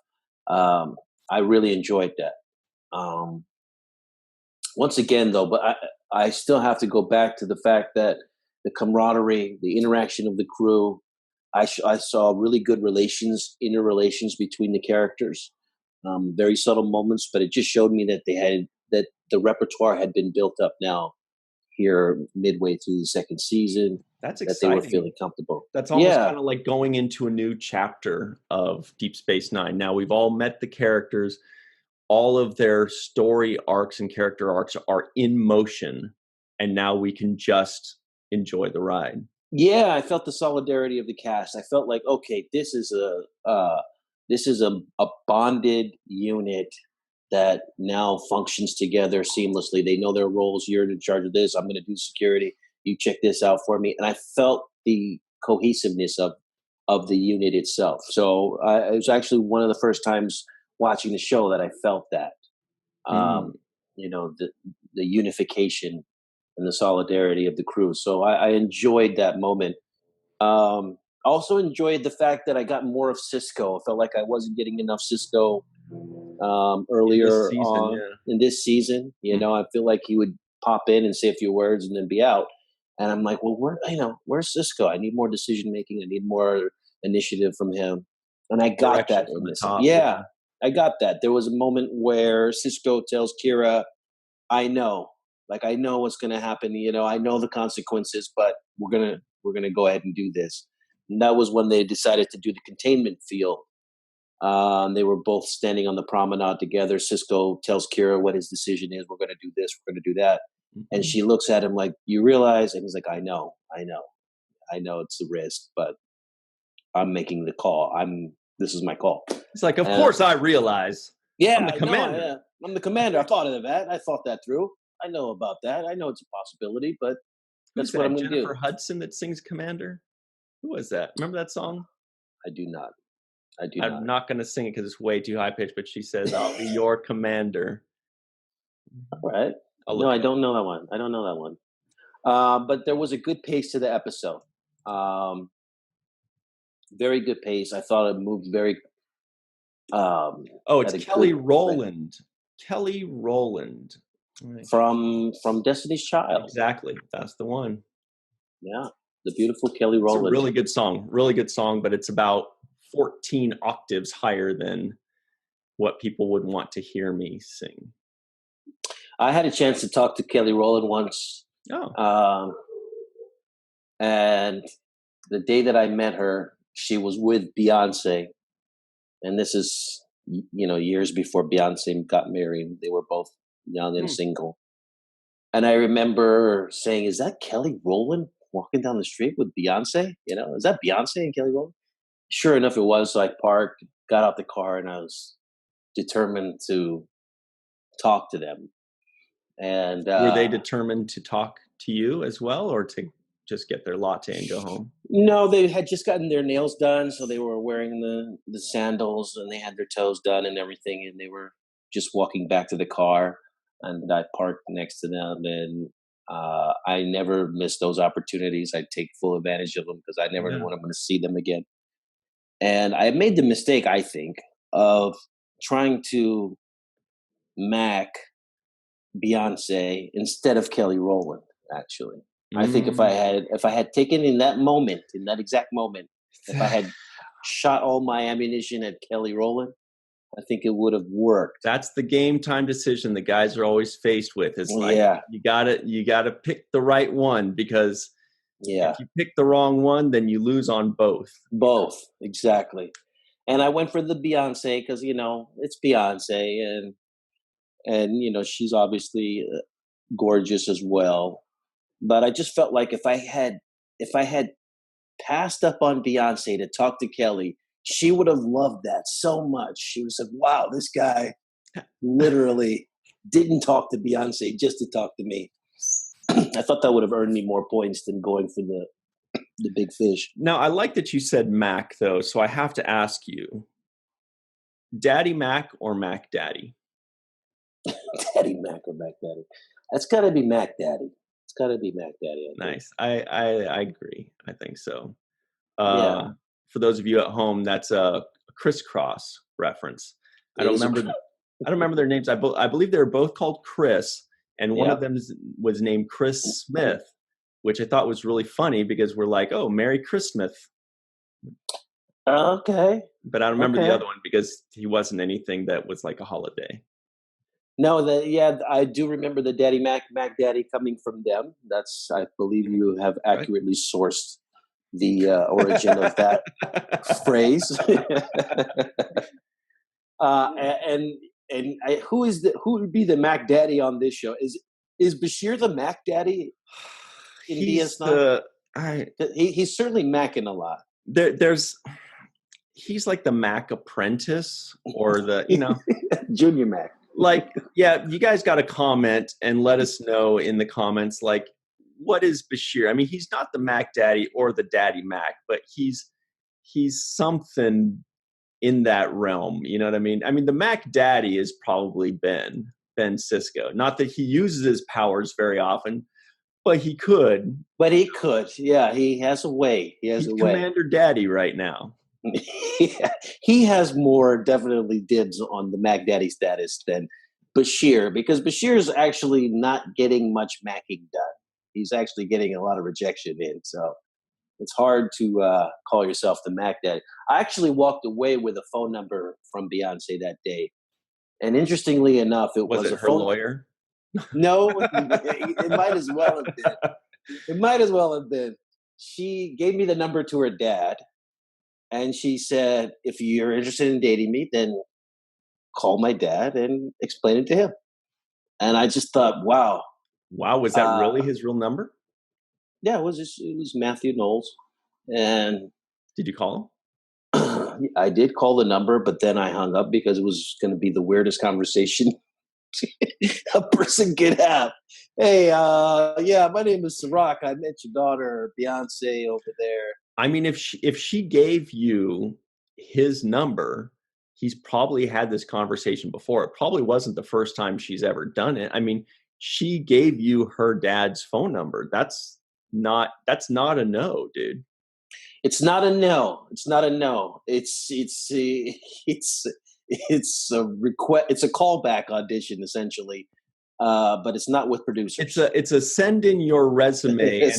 I really enjoyed that. Once again, though, but I still have to go back to the fact that the camaraderie, the interaction of the crew, I saw really good interrelations between the characters. Very subtle moments, but it just showed me that that the repertoire had been built up now here midway through the second season. That's exciting. That they were feeling comfortable. That's almost kind of like going into a new chapter of Deep Space Nine. Now we've all met the characters. All of their story arcs and character arcs are in motion, and now we can just enjoy the ride. Yeah, I felt the solidarity of the cast. I felt like, okay, this is a bonded unit that now functions together seamlessly. They know their roles. You're in charge of this. I'm going to do security. You check this out for me. And I felt the cohesiveness of the unit itself. So it was actually one of the first times watching the show that I felt that, you know, the unification and the solidarity of the crew. So I enjoyed that moment. Also enjoyed the fact that I got more of Sisko. I felt like I wasn't getting enough Sisko earlier in this season. You know, I feel like he would pop in and say a few words and then be out. And I'm like, well, where's Sisko? I need more decision making. I need more initiative from him. And I got that in this. Yeah, I got that. There was a moment where Sisko tells Kira, I know what's going to happen. You know, I know the consequences, but we're going to go ahead and do this. And that was when they decided to do the containment field. They were both standing on the promenade together. Sisko tells Kira what his decision is. We're going to do this. We're going to do that. And she looks at him like, you realize? And he's like, I know it's a risk, but I'm making the call. This is my call. It's like, of course I realize. Yeah, I'm the commander. I'm the commander. I thought of that. I thought that through. I know about that. I know it's a possibility, but that's what I'm going to do. Jennifer Hudson that sings Commander? Who was that? Remember that song? I do not. I'm not going to sing it because it's way too high pitched, but she says, I'll be your commander. All right. No, I don't know that one. I don't know that one. But there was a good pace to the episode. Very good pace. I thought it moved very... it's Kelly Rowland. Kelly Rowland. From Destiny's Child. Exactly. That's the one. Yeah. The beautiful Kelly Rowland. It's a really good song. Really good song, but it's about 14 octaves higher than what people would want to hear me sing. I had a chance to talk to Kelly Rowland once. Oh. And the day that I met her, she was with Beyonce. And this is, years before Beyonce got married. They were both young and single. And I remember saying, is that Kelly Rowland walking down the street with Beyonce? Is that Beyonce and Kelly Rowland? Sure enough, it was. So I parked, got out the car, and I was determined to talk to them. And were they determined to talk to you as well, or to just get their latte and go home? No, they had just gotten their nails done, so they were wearing the sandals, and they had their toes done and everything, and they were just walking back to the car, and I parked next to them, and I never miss those opportunities. I take full advantage of them because I never know when I'm going to see them again. And I made the mistake, I think, of trying to Mac Beyonce instead of Kelly Rowland, actually. I think if I had taken in that exact moment, if I had shot all my ammunition at Kelly Rowland, I think it would have worked. That's the game time decision the guys are always faced with. It's like you gotta pick the right one, because if you pick the wrong one, then you lose on both. Both, exactly. And I went for the Beyonce because it's Beyonce, and she's obviously gorgeous as well. But I just felt like if I had passed up on Beyonce to talk to Kelly, she would have loved that so much. She was like, wow, this guy literally didn't talk to Beyonce just to talk to me. I thought that would have earned me more points than going for the big fish. Now, I like that you said Mac, though, so I have to ask you, Daddy Mac or Mac Daddy? Daddy Mac or Mac Daddy? That's got to be Mac Daddy. It's got to be Mac Daddy. Nice. I agree. I think so. Yeah. For those of you at home, that's a crisscross reference. I don't remember their names. I believe they were both called Chris, and one of them was named Chris Smith, which I thought was really funny because we're like, oh, Merry Christmas. Okay. But I don't remember the other one because he wasn't anything that was like a holiday. No, I do remember the Daddy Mac Daddy coming from them. That's, I believe you have accurately sourced the origin of that phrase. Who would be the Mac Daddy on this show? Is Bashir the Mac Daddy in DS9? He's certainly Macking a lot. He's like the Mac apprentice or the Junior Mac. Like, yeah, you guys got to comment and let us know in the comments, like, what is Bashir? I mean, he's not the Mac Daddy or the Daddy Mac, but he's something in that realm. You know what I mean? I mean, the Mac Daddy is probably Ben Sisko. Not that he uses his powers very often, but he could. But he could. Yeah, he has a way. He's Commander Daddy right now. Yeah, he has more definitely dibs on the Mac Daddy status than Bashir, because Bashir is actually not getting much macking done. He's actually getting a lot of rejection in, so it's hard to call yourself the Mac Daddy. I actually walked away with a phone number from Beyonce that day, and interestingly enough, was it her lawyer? No, it might as well have been. It might as well have been. She gave me the number to her dad. And she said, if you're interested in dating me, then call my dad and explain it to him. And I just thought, wow. Wow, was that really his real number? Yeah, it was Matthew Knowles. And did you call him? I did call the number, but then I hung up because it was going to be the weirdest conversation a person could have. Hey, yeah, my name is Cirroc. I met your daughter, Beyonce, over there. I mean, if she gave you his number, he's probably had this conversation before. It probably wasn't the first time she's ever done it. I mean, she gave you her dad's phone number. That's not a no, dude. It's not a no. It's not a no. It's a request. It's a callback audition essentially. But it's not with producers. It's a send in your resume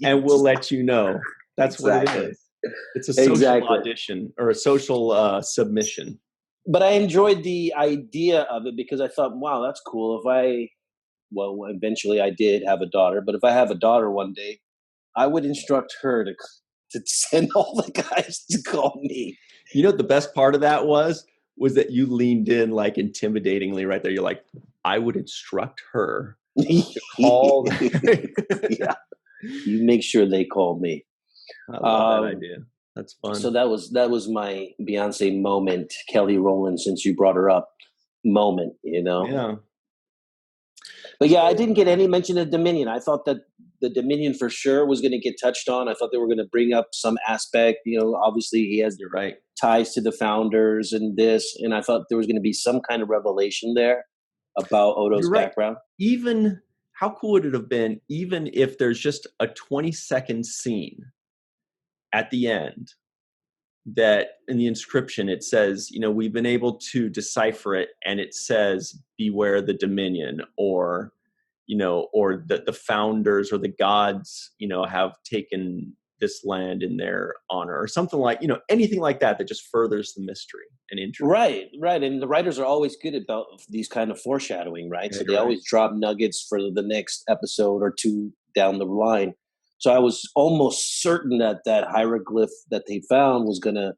and we'll let you know. That's what it is. It's a social audition or a social submission. But I enjoyed the idea of it because I thought, wow, that's cool. Eventually I did have a daughter, but if I have a daughter one day, I would instruct her to send all the guys to call me. You know what the best part of that was that you leaned in like intimidatingly right there. You're like, I would instruct her to call. Yeah, you make sure they call me. I love that idea. That's fun. So that was my Beyonce moment, Kelly Rowland, since you brought her up, moment. Yeah. But yeah, I didn't get any mention of Dominion. I thought that the Dominion for sure was going to get touched on. I thought they were going to bring up some aspect. Obviously he has ties to the founders and this, and I thought there was going to be some kind of revelation there about Odo's background. Even how cool would it have been, even if there's just a 20-second scene at the end that in the inscription it says, we've been able to decipher it, and it says, beware the Dominion, or the founders or the gods, have taken this land in their honor, or something like, anything like that just furthers the mystery and intrigue. Right. And the writers are always good about these kind of foreshadowing, right? So they always drop nuggets for the next episode or two down the line. So I was almost certain that hieroglyph that they found was going to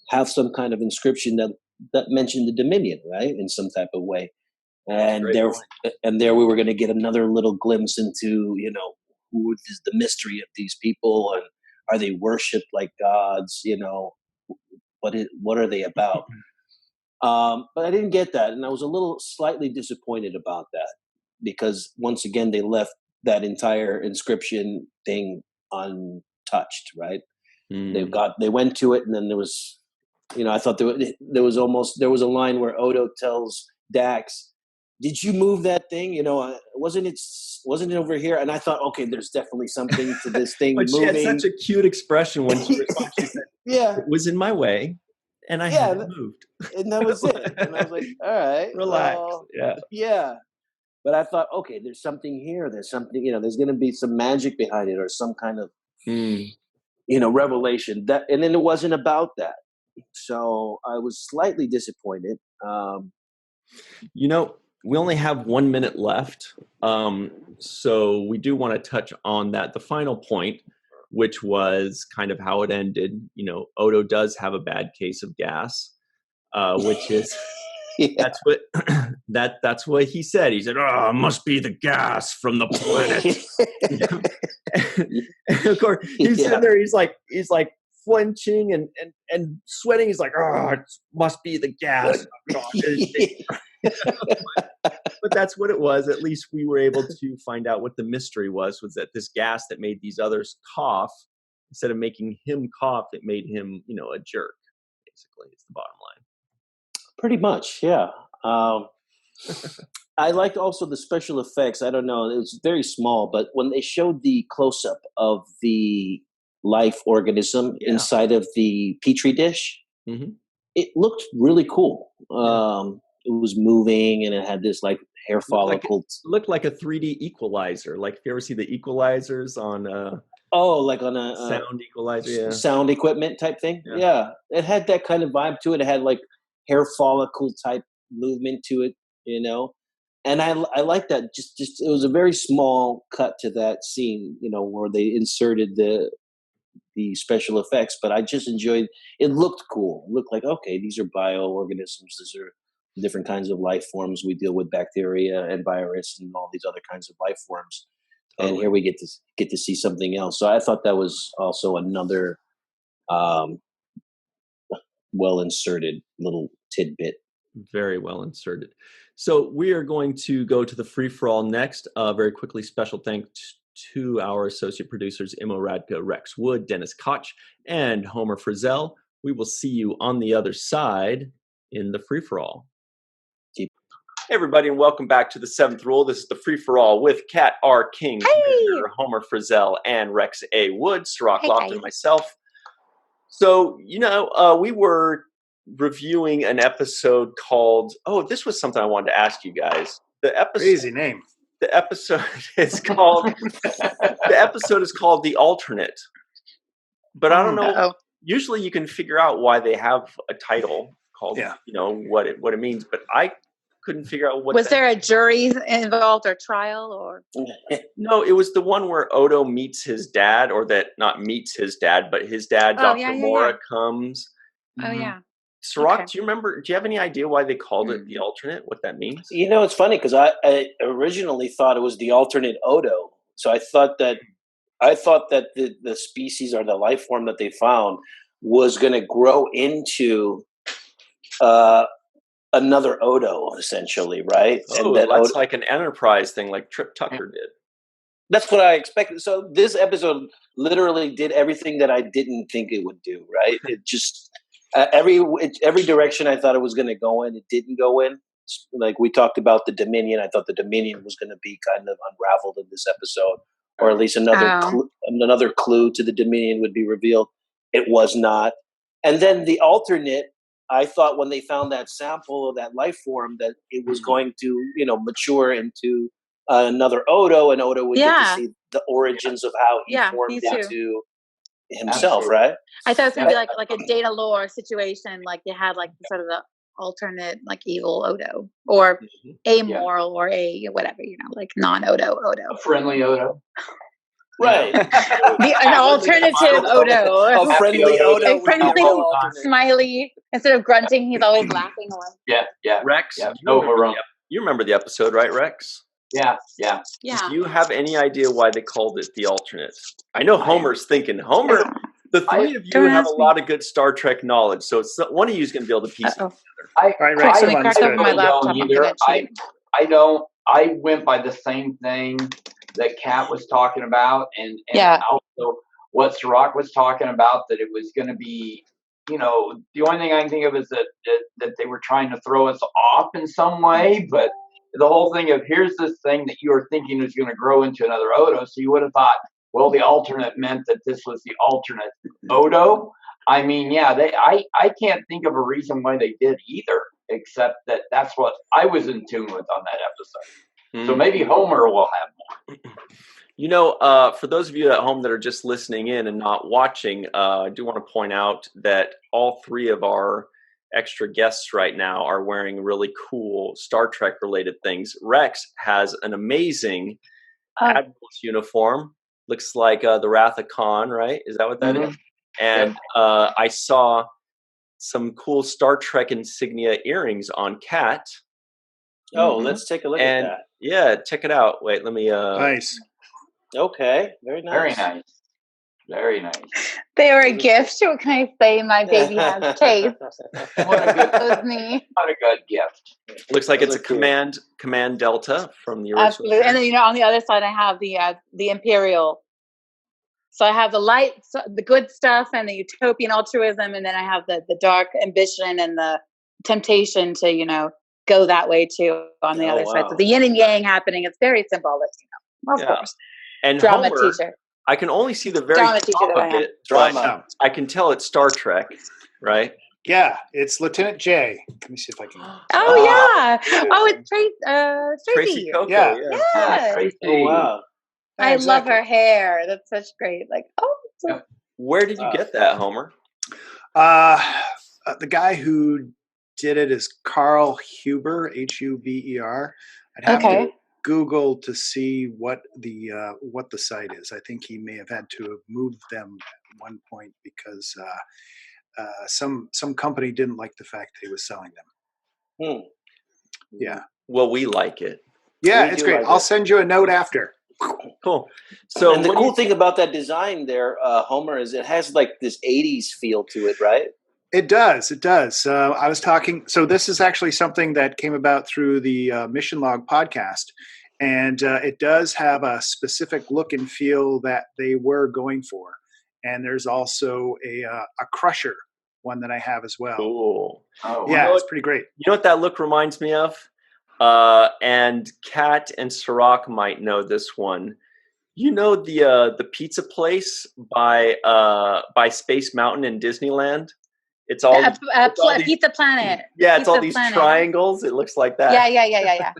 have some kind of inscription that mentioned the Dominion, right? In some type of way. And there we were going to get another little glimpse into, who is the mystery of these people, and are they worshipped like gods? what are they about? But I didn't get that, and I was a little slightly disappointed about that because once again they left that entire inscription thing untouched. Right? They went to it, and then there was, I thought there was a line where Odo tells Dax, "Did you move that thing? Wasn't it over here?" And I thought, okay, there's definitely something to this thing but moving. she had such a cute expression when she responded. She said, "Yeah, it was in my way, and I haven't moved." And that was it. And I was like, all right, relax. Yeah. But I thought, okay, there's something here. There's something, there's going to be some magic behind it or some kind of, revelation. And then it wasn't about that. So I was slightly disappointed. We only have 1 minute left. So we do want to touch on that. The final point, which was kind of how it ended. Odo does have a bad case of gas, which is, that's what he said. He said, "Oh, it must be the gas from the planet." And of course, he's sitting there. He's like flinching and sweating. He's like, "Oh, it must be the gas." But that's what it was. At least we were able to find out what the mystery was that this gas that made these others cough, instead of making him cough, it made him, a jerk. Basically, it's the bottom line. Pretty much, yeah. I liked also the special effects. I don't know, it was very small, but when they showed the close-up of the life organism inside of the Petri dish, it looked really cool. It was moving, and it had this hair follicle. Looked like a 3D equalizer. Like if you ever see the equalizers on like on a sound equalizer, sound equipment type thing. Yeah, it had that kind of vibe to it. It had hair follicle type movement to it, and I like that. Just it was a very small cut to that scene, where they inserted the special effects. But I just enjoyed. It looked cool. It looked like, okay, these are bioorganisms. These are different kinds of life forms. We deal with bacteria and virus and all these other kinds of life forms. And here we get to see something else. So I thought that was also another well inserted little tidbit. Very well inserted. So we are going to go to the free for all next. Very quickly, special thanks to our associate producers Imo Radka, Rex Wood, Dennis Koch, and Homer Frizzell. We will see you on the other side in the free for all. Hey everybody, and welcome back to the Seventh Rule. This is the Free For All with Kat R. King, Homer Frizzell, and Rex A. Wood, Cirroc Lofton, and myself. So, we were reviewing an episode called, this was something I wanted to ask you guys. The episode, crazy name. The episode is called, The Alternate. But I don't know, usually you can figure out why they have a title called, what it means, but I couldn't figure out what. Was there a jury involved or trial or? No, it was the one where Odo meets his dad, or that not meets his dad, but his dad, Dr. Mora, comes. Oh yeah. Cirroc, do you have any idea why they called it the alternate? What that means? It's funny because I originally thought it was the alternate Odo. So I thought that the species or the life form that they found was going to grow into another Odo, essentially, right? Oh, and that's like an Enterprise thing, like Trip Tucker did. That's what I expected. So this episode literally did everything that I didn't think it would do, right? It just every direction I thought it was going to go in, it didn't go in. Like we talked about the Dominion, I thought the Dominion was going to be kind of unraveled in this episode, or at least another clue to the Dominion would be revealed. It was not. And then the alternate, I thought when they found that sample of that life form that it was going to, mature into another Odo, and Odo would get to see the origins of how he formed into himself, right? I thought it was going to be like a Data Lore situation, like they had like sort of the alternate, like evil Odo, or amoral, or whatever, like non-Odo Odo. A friendly Odo. Right. An alternative Odo. A friendly Odo. A friendly, smiley. Instead of grunting, he's always laughing away. Yeah. Rex, you remember the episode, right, Rex? Yeah. Do you have any idea why they called it the alternate? I know Homer's thinking. Homer The three of you Don't have a ask me. lot of good Star Trek knowledge, so it's one of you is going to be able to piece it Uh-oh. together. I Rex, Let me come on, crack let's open go. my really don't laptop. I'm either. gonna cheat. I don't. I went by the same thing that Kat was talking about, and Yeah. also what Cirroc was talking about, that it was going to be, the only thing I can think of is that they were trying to throw us off in some way, but the whole thing of, here's this thing that you were thinking was going to grow into another Odo, so you would have thought, well, the alternate meant that this was the alternate Odo. I mean, yeah, I can't think of a reason why they did either, except that that's what I was in tune with on that episode. So maybe Homer will have more. For those of you at home that are just listening in and not watching, I do want to point out that all three of our extra guests right now are wearing really cool Star Trek related things. Rex has an amazing Admiral's uniform. Looks like the Wrath of Khan, right? Is that what that is? And I saw some cool Star Trek insignia earrings on Kat. Oh, let's take a look at that. Yeah, check it out. Wait, let me. Nice. Okay, very nice. Very nice. Very nice. They were a gift. What can I say? My baby has taste. What a good, It was me. what a good gift. Looks like Those it's a are cool. command Delta from the original. Absolutely. And then on the other side, I have the Imperial. So I have the light, the good stuff, and the utopian altruism, and then I have the dark ambition and the temptation to go that way too on the other side. So the yin and yang happening. It's very symbolic, of course. And Drama Homer, teacher. I can only see the very Drama teacher top that I of am. it. Drama. But I can tell it's Star Trek, right? Yeah, it's Lieutenant J. Let me see if I can. Oh yeah. Oh, it's Tracy. Tracy Coco. Yeah. Yeah. Yes. Tracy. Oh, wow. I love Exactly. her hair. That's such great. Where did you get that, Homer? The guy who did it is Carl Huber, Huber. I'd have to Google to see what the site is. I think he may have had to have moved them at one point because some company didn't like the fact that he was selling them. Yeah. Well, we like it. Yeah, We it's do great. like I'll it. send you a note after. Cool. So And the what do cool you thing about that design there, Homer, is it has like this 80s feel to it, right? It does. It does. I was talking. So this is actually something that came about through the Mission Log podcast. And it does have a specific look and feel that they were going for. And there's also a Crusher one that I have as well. Cool. Oh, Yeah, it's pretty great. You know what that look reminds me of? And Kat and Cirroc might know this one. You know the pizza place by Space Mountain in Disneyland? It's all Pizza Planet. Yeah, it's Pizza all these Planet. triangles. It looks like that.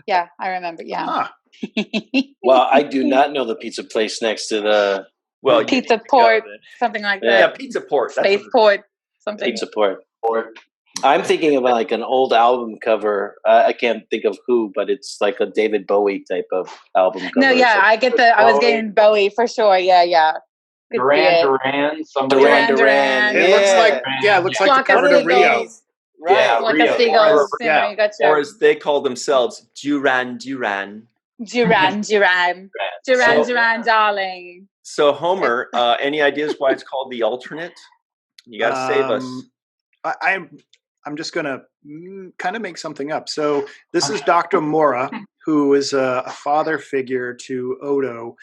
Yeah. I remember. Yeah. Huh. Well, I do not know the pizza place next to the Pizza Port, something like Yeah, that. Pizza Port. Space Port, something. Pizza Port. I'm thinking of like an old album cover. I can't think of who, but it's like a David Bowie type of album cover. No, yeah, I get I was getting Bowie for sure. Yeah. Duran. Somebody Duran. It looks like it looks like the cover to Rio. Right. Yeah, Like Rio. a seagull. Yeah. You got Or as they call themselves, Duran. Duran, darling. So Homer, any ideas why it's called the alternate? You got to save us. I'm just going to kind of make something up. So this is Dr. Mora, who is a father figure to Odo.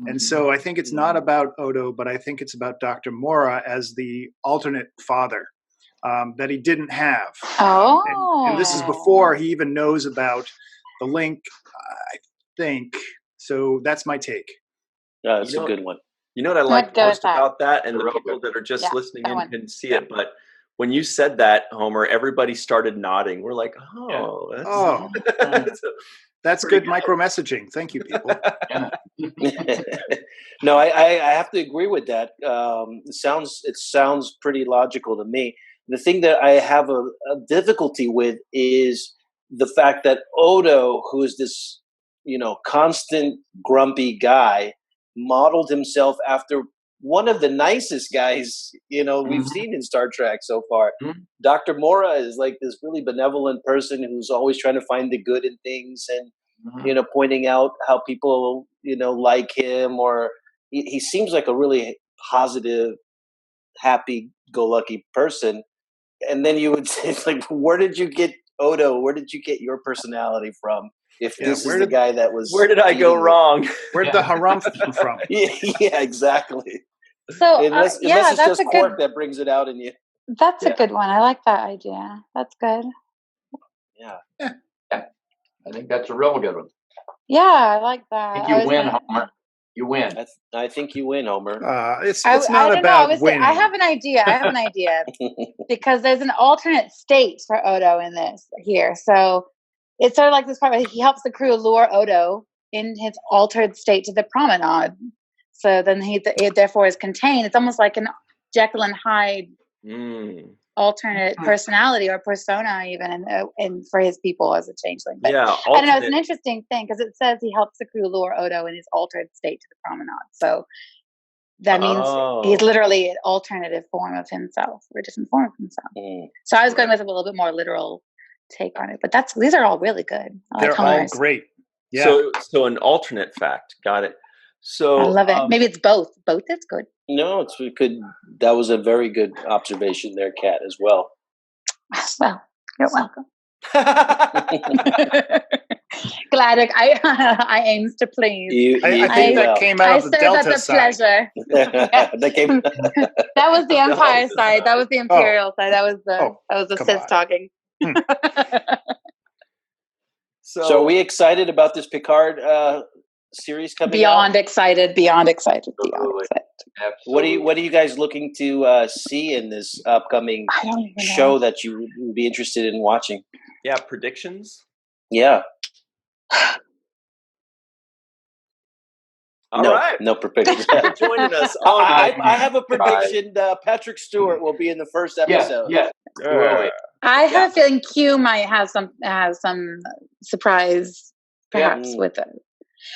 And so I think it's not about Odo, but I think it's about Dr. Mora as the alternate father that he didn't have. Oh. And this is before he even knows about the link, I think. So that's my take. Yeah, that's a good one. You know what I like most about that, and the people that are just listening in can see it, but when you said that, Homer, everybody started nodding. We're like, that's good micro messaging. Thank you, people. No, I have to agree with that. It sounds pretty logical to me. The thing that I have a difficulty with is the fact that Odo, who is this, constant grumpy guy, modeled himself after one of the nicest guys, we've seen in Star Trek so far. Dr. Mora is like this really benevolent person who's always trying to find the good in things and, pointing out how people, like him, or he seems like a really positive, happy-go-lucky person, and then you would say, it's like, where did you get Odo? Where did you get your personality from? If this is the guy that was, where did I go wrong? Where did the harumph come from? Yeah, exactly. So Unless yeah, it's just Quark that brings it out in you. That's a good one. I like that idea. That's good. Yeah. I think that's a real good one. Yeah, I like that. I think you win, Homer. You win. I think you win, Homer. It's not about winning. I have an idea. Because there's an alternate state for Odo in this here. So it's sort of like this part where he helps the crew lure Odo in his altered state to the promenade. So then he therefore is contained. It's almost like an Jekyll and Hyde alternate personality or persona, even and for his people as a changeling. But, I don't know. It's an interesting thing because it says he helps the crew lure Odo in his altered state to the promenade. So that means he's literally an alternative form of himself, or a different form of himself. So I was going with a little bit more literal take on it, but these are all really good. They're all great. Yeah. So an alternate fact. Got it. So I love it. Maybe it's both. Both is good. No, that was a very good observation there, Kat, as well. Well, you're welcome. Glad I aims to please. I think that came out of the Delta side. Pleasure. That was the Empire side. That was the Imperial side. That was the Sith talking. So are we excited about this Picard series coming beyond out? Excited. What are you guys looking to see in this upcoming show that you would be interested in watching? Yeah, predictions? Yeah. All right. No predictions. Joining us. I have a prediction. Patrick Stewart will be in the first episode. Yeah. I have a feeling Q might have some surprise, perhaps with it.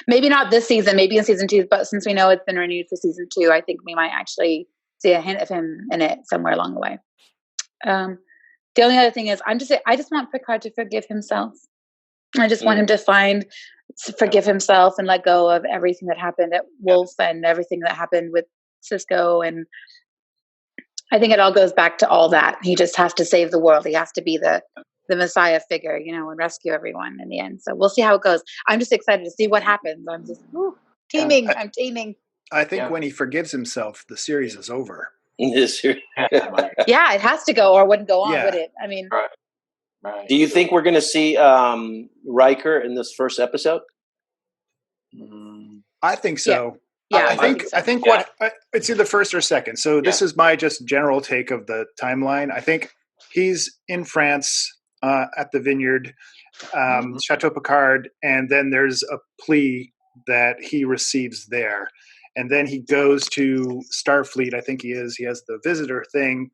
Maybe not this season, maybe in season 2, but since we know it's been renewed for season 2, I think we might actually see a hint of him in it somewhere along the way. The only other thing is, I just want Picard to forgive himself. I just want him to forgive himself and let go of everything that happened at Wolf and everything that happened with Sisko. And I think it all goes back to all that. He just has to save the world. He has to be the Messiah figure, and rescue everyone in the end. So we'll see how it goes. I'm just excited to see what happens. I'm just teaming. I'm teaming. I think when he forgives himself, the series is over. Yeah, it has to go, or it wouldn't go on, would it? I mean, right. Do you think we're going to see Riker in this first episode? I think so. Yeah, I think it's either first or second. So this is my just general take of the timeline. I think he's in France at the vineyard, Chateau Picard, and then there's a plea that he receives there. And then he goes to Starfleet. I think he has the visitor thing.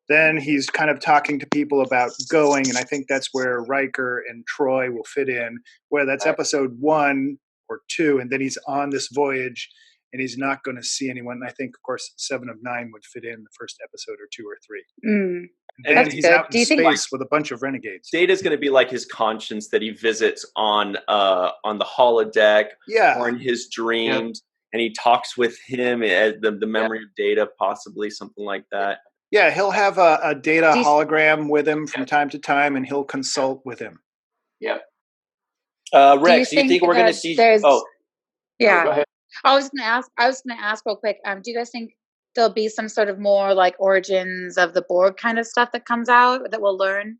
Then he's kind of talking to people about going, and I think that's where Riker and Troy will fit in, where that's episode 1 or 2, and then he's on this voyage, and he's not going to see anyone. And I think, of course, 7 of 9 would fit in the first episode or 2 or 3. And then he's out in space with a bunch of renegades. Data's going to be like his conscience that he visits on the holodeck or in his dreams, and he talks with him as the memory of Data, possibly something like that. Yeah, he'll have a Data hologram with him from time to time, and he'll consult with him. Yep. Rex, do you think we're going to see? Yeah. Go ahead. I was going to ask real quick. Do you guys think there'll be some sort of more like origins of the Borg kind of stuff that comes out that we'll learn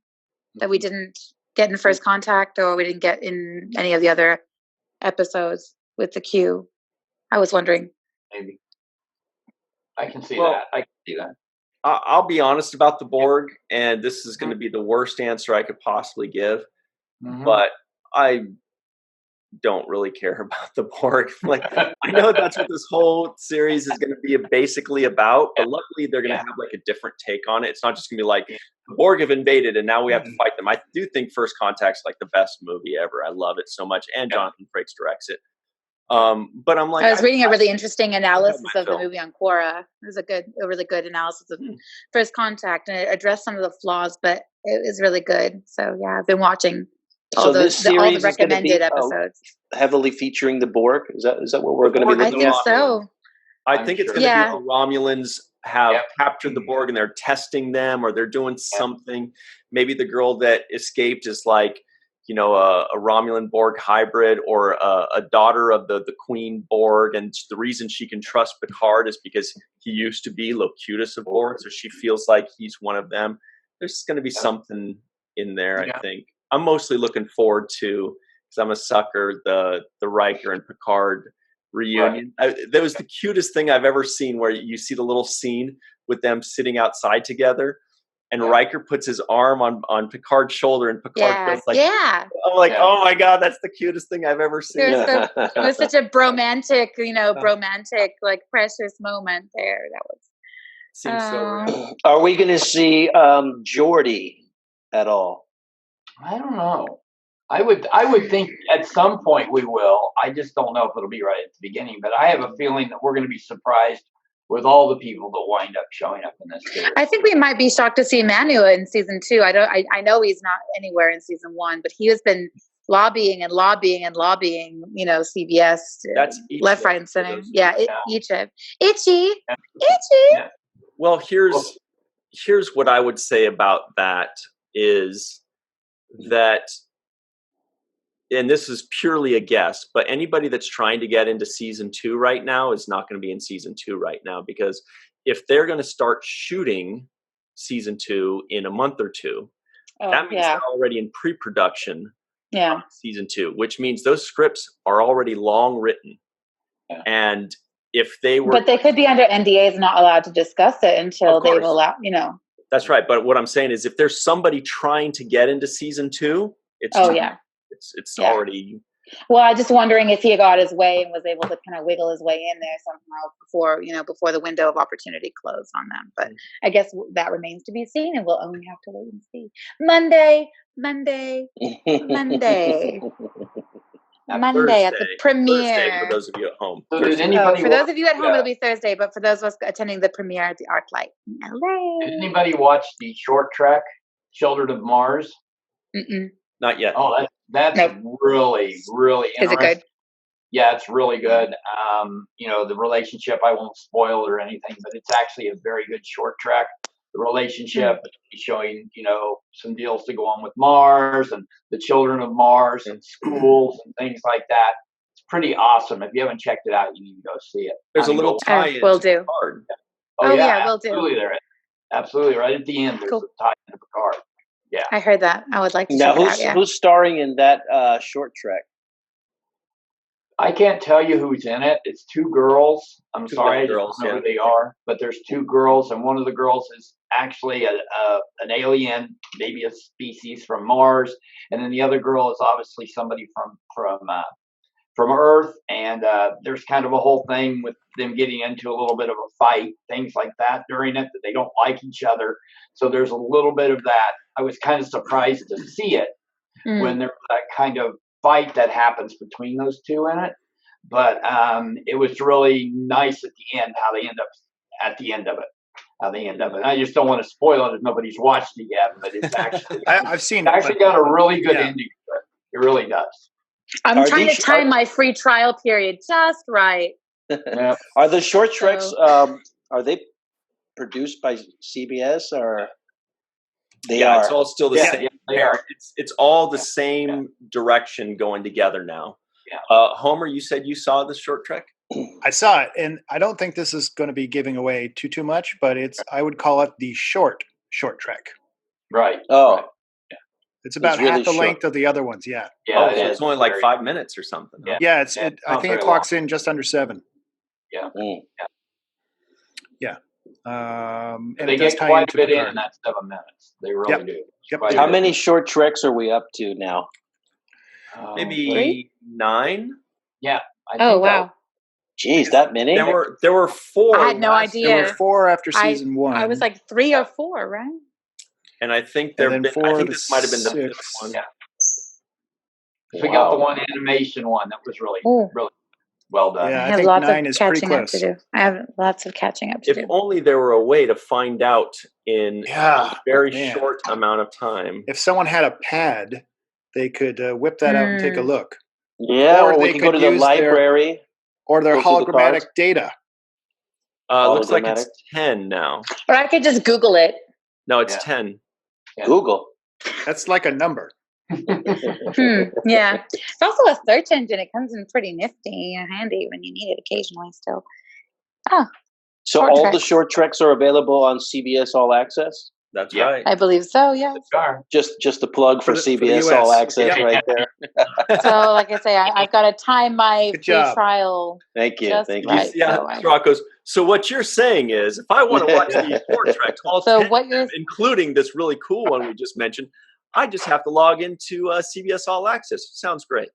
that we didn't get in First Contact, or we didn't get in any of the other episodes with the Q? I was wondering. Maybe. I can see that. I'll be honest about the Borg, and this is going to be the worst answer I could possibly give, but I don't really care about the Borg. Like, I know that's what this whole series is going to be basically about, but luckily they're going to have like a different take on it. It's not just going to be like the Borg have invaded and now we have to fight them. I do think First Contact's like the best movie ever. I love it so much, and Jonathan Frakes directs it. But I'm like, I was reading a really interesting analysis of the movie on Quora. It was a really good analysis of First Contact, and it addressed some of the flaws, but it was really good. So yeah, I've been watching all the recommended episodes. Heavily featuring the Borg. Is that what we're going to be looking at? I think so. I think it's going to be the Romulans have captured the Borg and they're testing them, or they're doing something. Maybe the girl that escaped is like, a Romulan Borg hybrid, or a daughter of the Queen Borg, and the reason she can trust Picard is because he used to be Locutus of Borg, so she feels like he's one of them. There's going to be something in there, I think. I'm mostly looking forward to, because I'm a sucker, the Riker and Picard reunion. That was the cutest thing I've ever seen, where you see the little scene with them sitting outside together, and Riker puts his arm on Picard's shoulder, and Picard goes like, I'm like, oh my God, that's the cutest thing I've ever seen. It was such a bromantic, like precious moment there. That was. Seems so real. Are we going to see Geordi at all? I don't know. I would think at some point we will. I just don't know if it'll be right at the beginning. But I have a feeling that we're going to be surprised with all the people that wind up showing up in this series. I think we might be shocked to see Manua in season 2. I know he's not anywhere in season 1, but he has been lobbying, CBS That's left, right, and center. Egypt. Itchy. Yeah. Well, here's what I would say about that is that, and this is purely a guess, but anybody that's trying to get into season 2 right now is not going to be in season 2 right now, because if they're going to start shooting season 2 in a month or two, that means they're already in pre-production season 2, which means those scripts are already long written. Yeah. And if they were, but they could be under NDAs, not allowed to discuss it until they've allowed, That's right. But what I'm saying is, if there's somebody trying to get into season 2, it's it's already. Well, I'm just wondering if he got his way and was able to kind of wiggle his way in there somehow before the window of opportunity closed on them. But I guess that remains to be seen, and we'll only have to wait and see. Monday at the premiere. Thursday for those of you at home. So for those of you at home, it'll be Thursday. But for those of us attending the premiere at the ArcLight in LA. Did anybody watch the short track, Children of Mars? Mm-mm. Not yet. Oh, that's really, really interesting. Is it good? Yeah, it's really good. The relationship, I won't spoil it or anything, but it's actually a very good short track. The relationship, showing, some deals to go on with Mars and the children of Mars and schools and things like that. It's pretty awesome. If you haven't checked it out, you need to go see it. There's a little tie-in. Will do. Picard. Will do. Absolutely. There is. Absolutely. Right at the end, there's a tie-in to Picard. Yeah. I heard that. I would like to check it out. Who's starring in that short track? I can't tell you who's in it. It's 2 girls. I'm sorry, I don't know who they are, but there's 2 girls, and one of the girls is actually an alien, maybe a species from Mars, and then the other girl is obviously somebody from Earth. And there's kind of a whole thing with them getting into a little bit of a fight, things like that during it, that they don't like each other. So there's a little bit of that. I was kind of surprised to see it when there's that kind of fight that happens between those 2 in it, but it was really nice at the end how they end up at the end of it. I just don't want to spoil it if nobody's watched it yet, but it's actually I've seen it. Actually got a really good ending to it. It really does. I'm trying to time my free trial period just right. Yeah. Are the short treks are they produced by CBS or? It's all still the same. Yeah, they are. It's all the same direction going together now. Yeah. Homer, you said you saw the short trek? I saw it, and I don't think this is going to be giving away too much, but I would call it the short trek. Right. Oh. Right. Yeah. It's about really half the short. length of the other ones. Yeah. Yeah. So it's only like 5 minutes or something. Huh? Yeah. I think it clocks in just under 7. Yeah. Yeah. And they get quite a bit in that 7 minutes. They really do. Yep. How many short treks are we up to now? Maybe 3? 9. Yeah. Wow. Geez, that many? There were 4. I had no idea. There were 4 after season 1. I was like 3 or 4, right? And I think I think this might have been the 5th one. Yeah. We got the one animation one that was really well done. Yeah, I have lots of catching up to do. I have lots of catching up to do. If only there were a way to find out in a very short amount of time. If someone had a pad, they could whip that out and take a look. Yeah, or we could go to the library. Or their holographic data. Looks like it's 10 now. Or I could just Google it. No, it's 10. Yeah. Google. That's like a number. Yeah. It's also a search engine. It comes in pretty nifty and handy when you need it occasionally still. Oh. So all the short treks are available on CBS All Access? That's right. I believe so, yeah. Just a plug for CBS for the All US. Access right there. So, like I say, I've got to time my Good free job. trial. Thank you. Just Thank you. right. Yeah, So Cirroc goes, so what you're saying is, if I want to watch these short treks, all So 10 what of them, you're- including this really cool one we just mentioned, I just have to log into CBS All Access. Sounds great.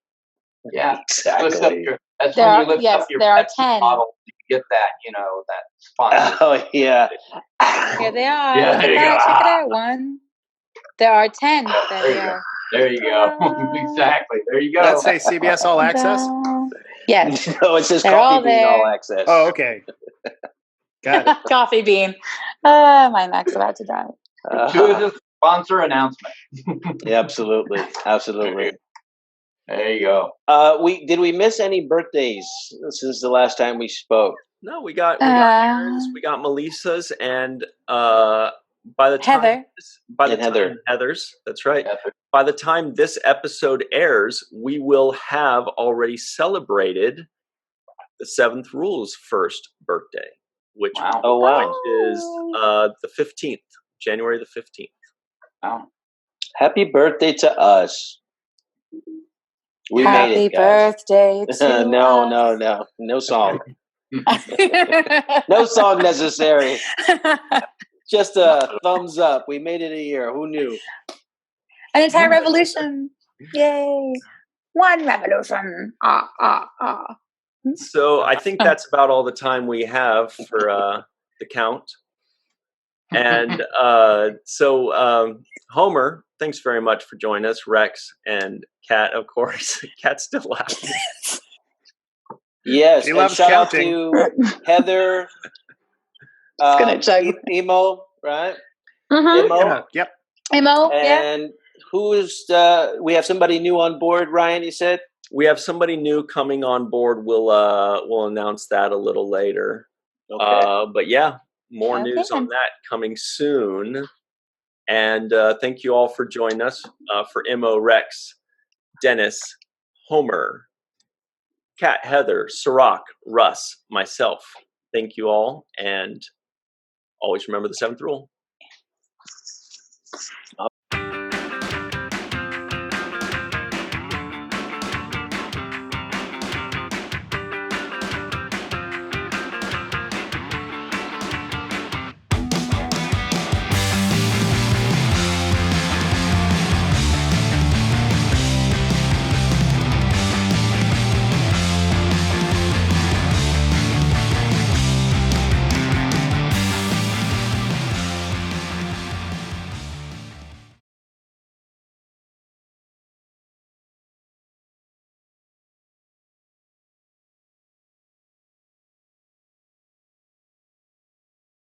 Yeah, Exactly. that's There when are- you lift yes, up your there are Pepsi 10. bottle. You get that, that sponsor. Oh, yeah. Here they are. Yeah, Look there at you that. go. Check it out. One. There are 10. There There they you go. are. There you go. Exactly. There you go. Does that say CBS All Access? Yes. No, it says They're all Coffee Bean All there. Access. Oh, okay. Got it. Coffee bean. My Mac's about to die. Gratuitous sponsor announcement. Absolutely. Absolutely. There you go. Did we miss any birthdays since the last time we spoke? No, we got Aaron's, we got Melissa's, and by the time Heather's, that's right. Heather. By the time this episode airs, we will have already celebrated the 7th Rule's first birthday, which Wow. Oh, wow. is the 15th, January the 15th. Wow. Happy birthday to us. We Happy made it, guys. birthday to No song. No song necessary. Just a thumbs up. We made it a year. Who knew? An entire revolution. Yay. One revolution. So I think that's about all the time we have for the count. And so Homer, thanks very much for joining us. Rex and Kat, of course. Kat's still laughing. Yes. She And loves shout counting. out to Heather. Emo, right? Emo. Yep. Emo, yeah. And who's we have somebody new on board, Ryan, you said? We have somebody new coming on board. We'll announce that a little later. Okay. But yeah, more Okay, news on then. that coming soon. And thank you all for joining us. For Mo, Rex, Dennis, Homer, Kat, Heather, Cirroc, Russ, myself. Thank you all. And always remember the 7th rule.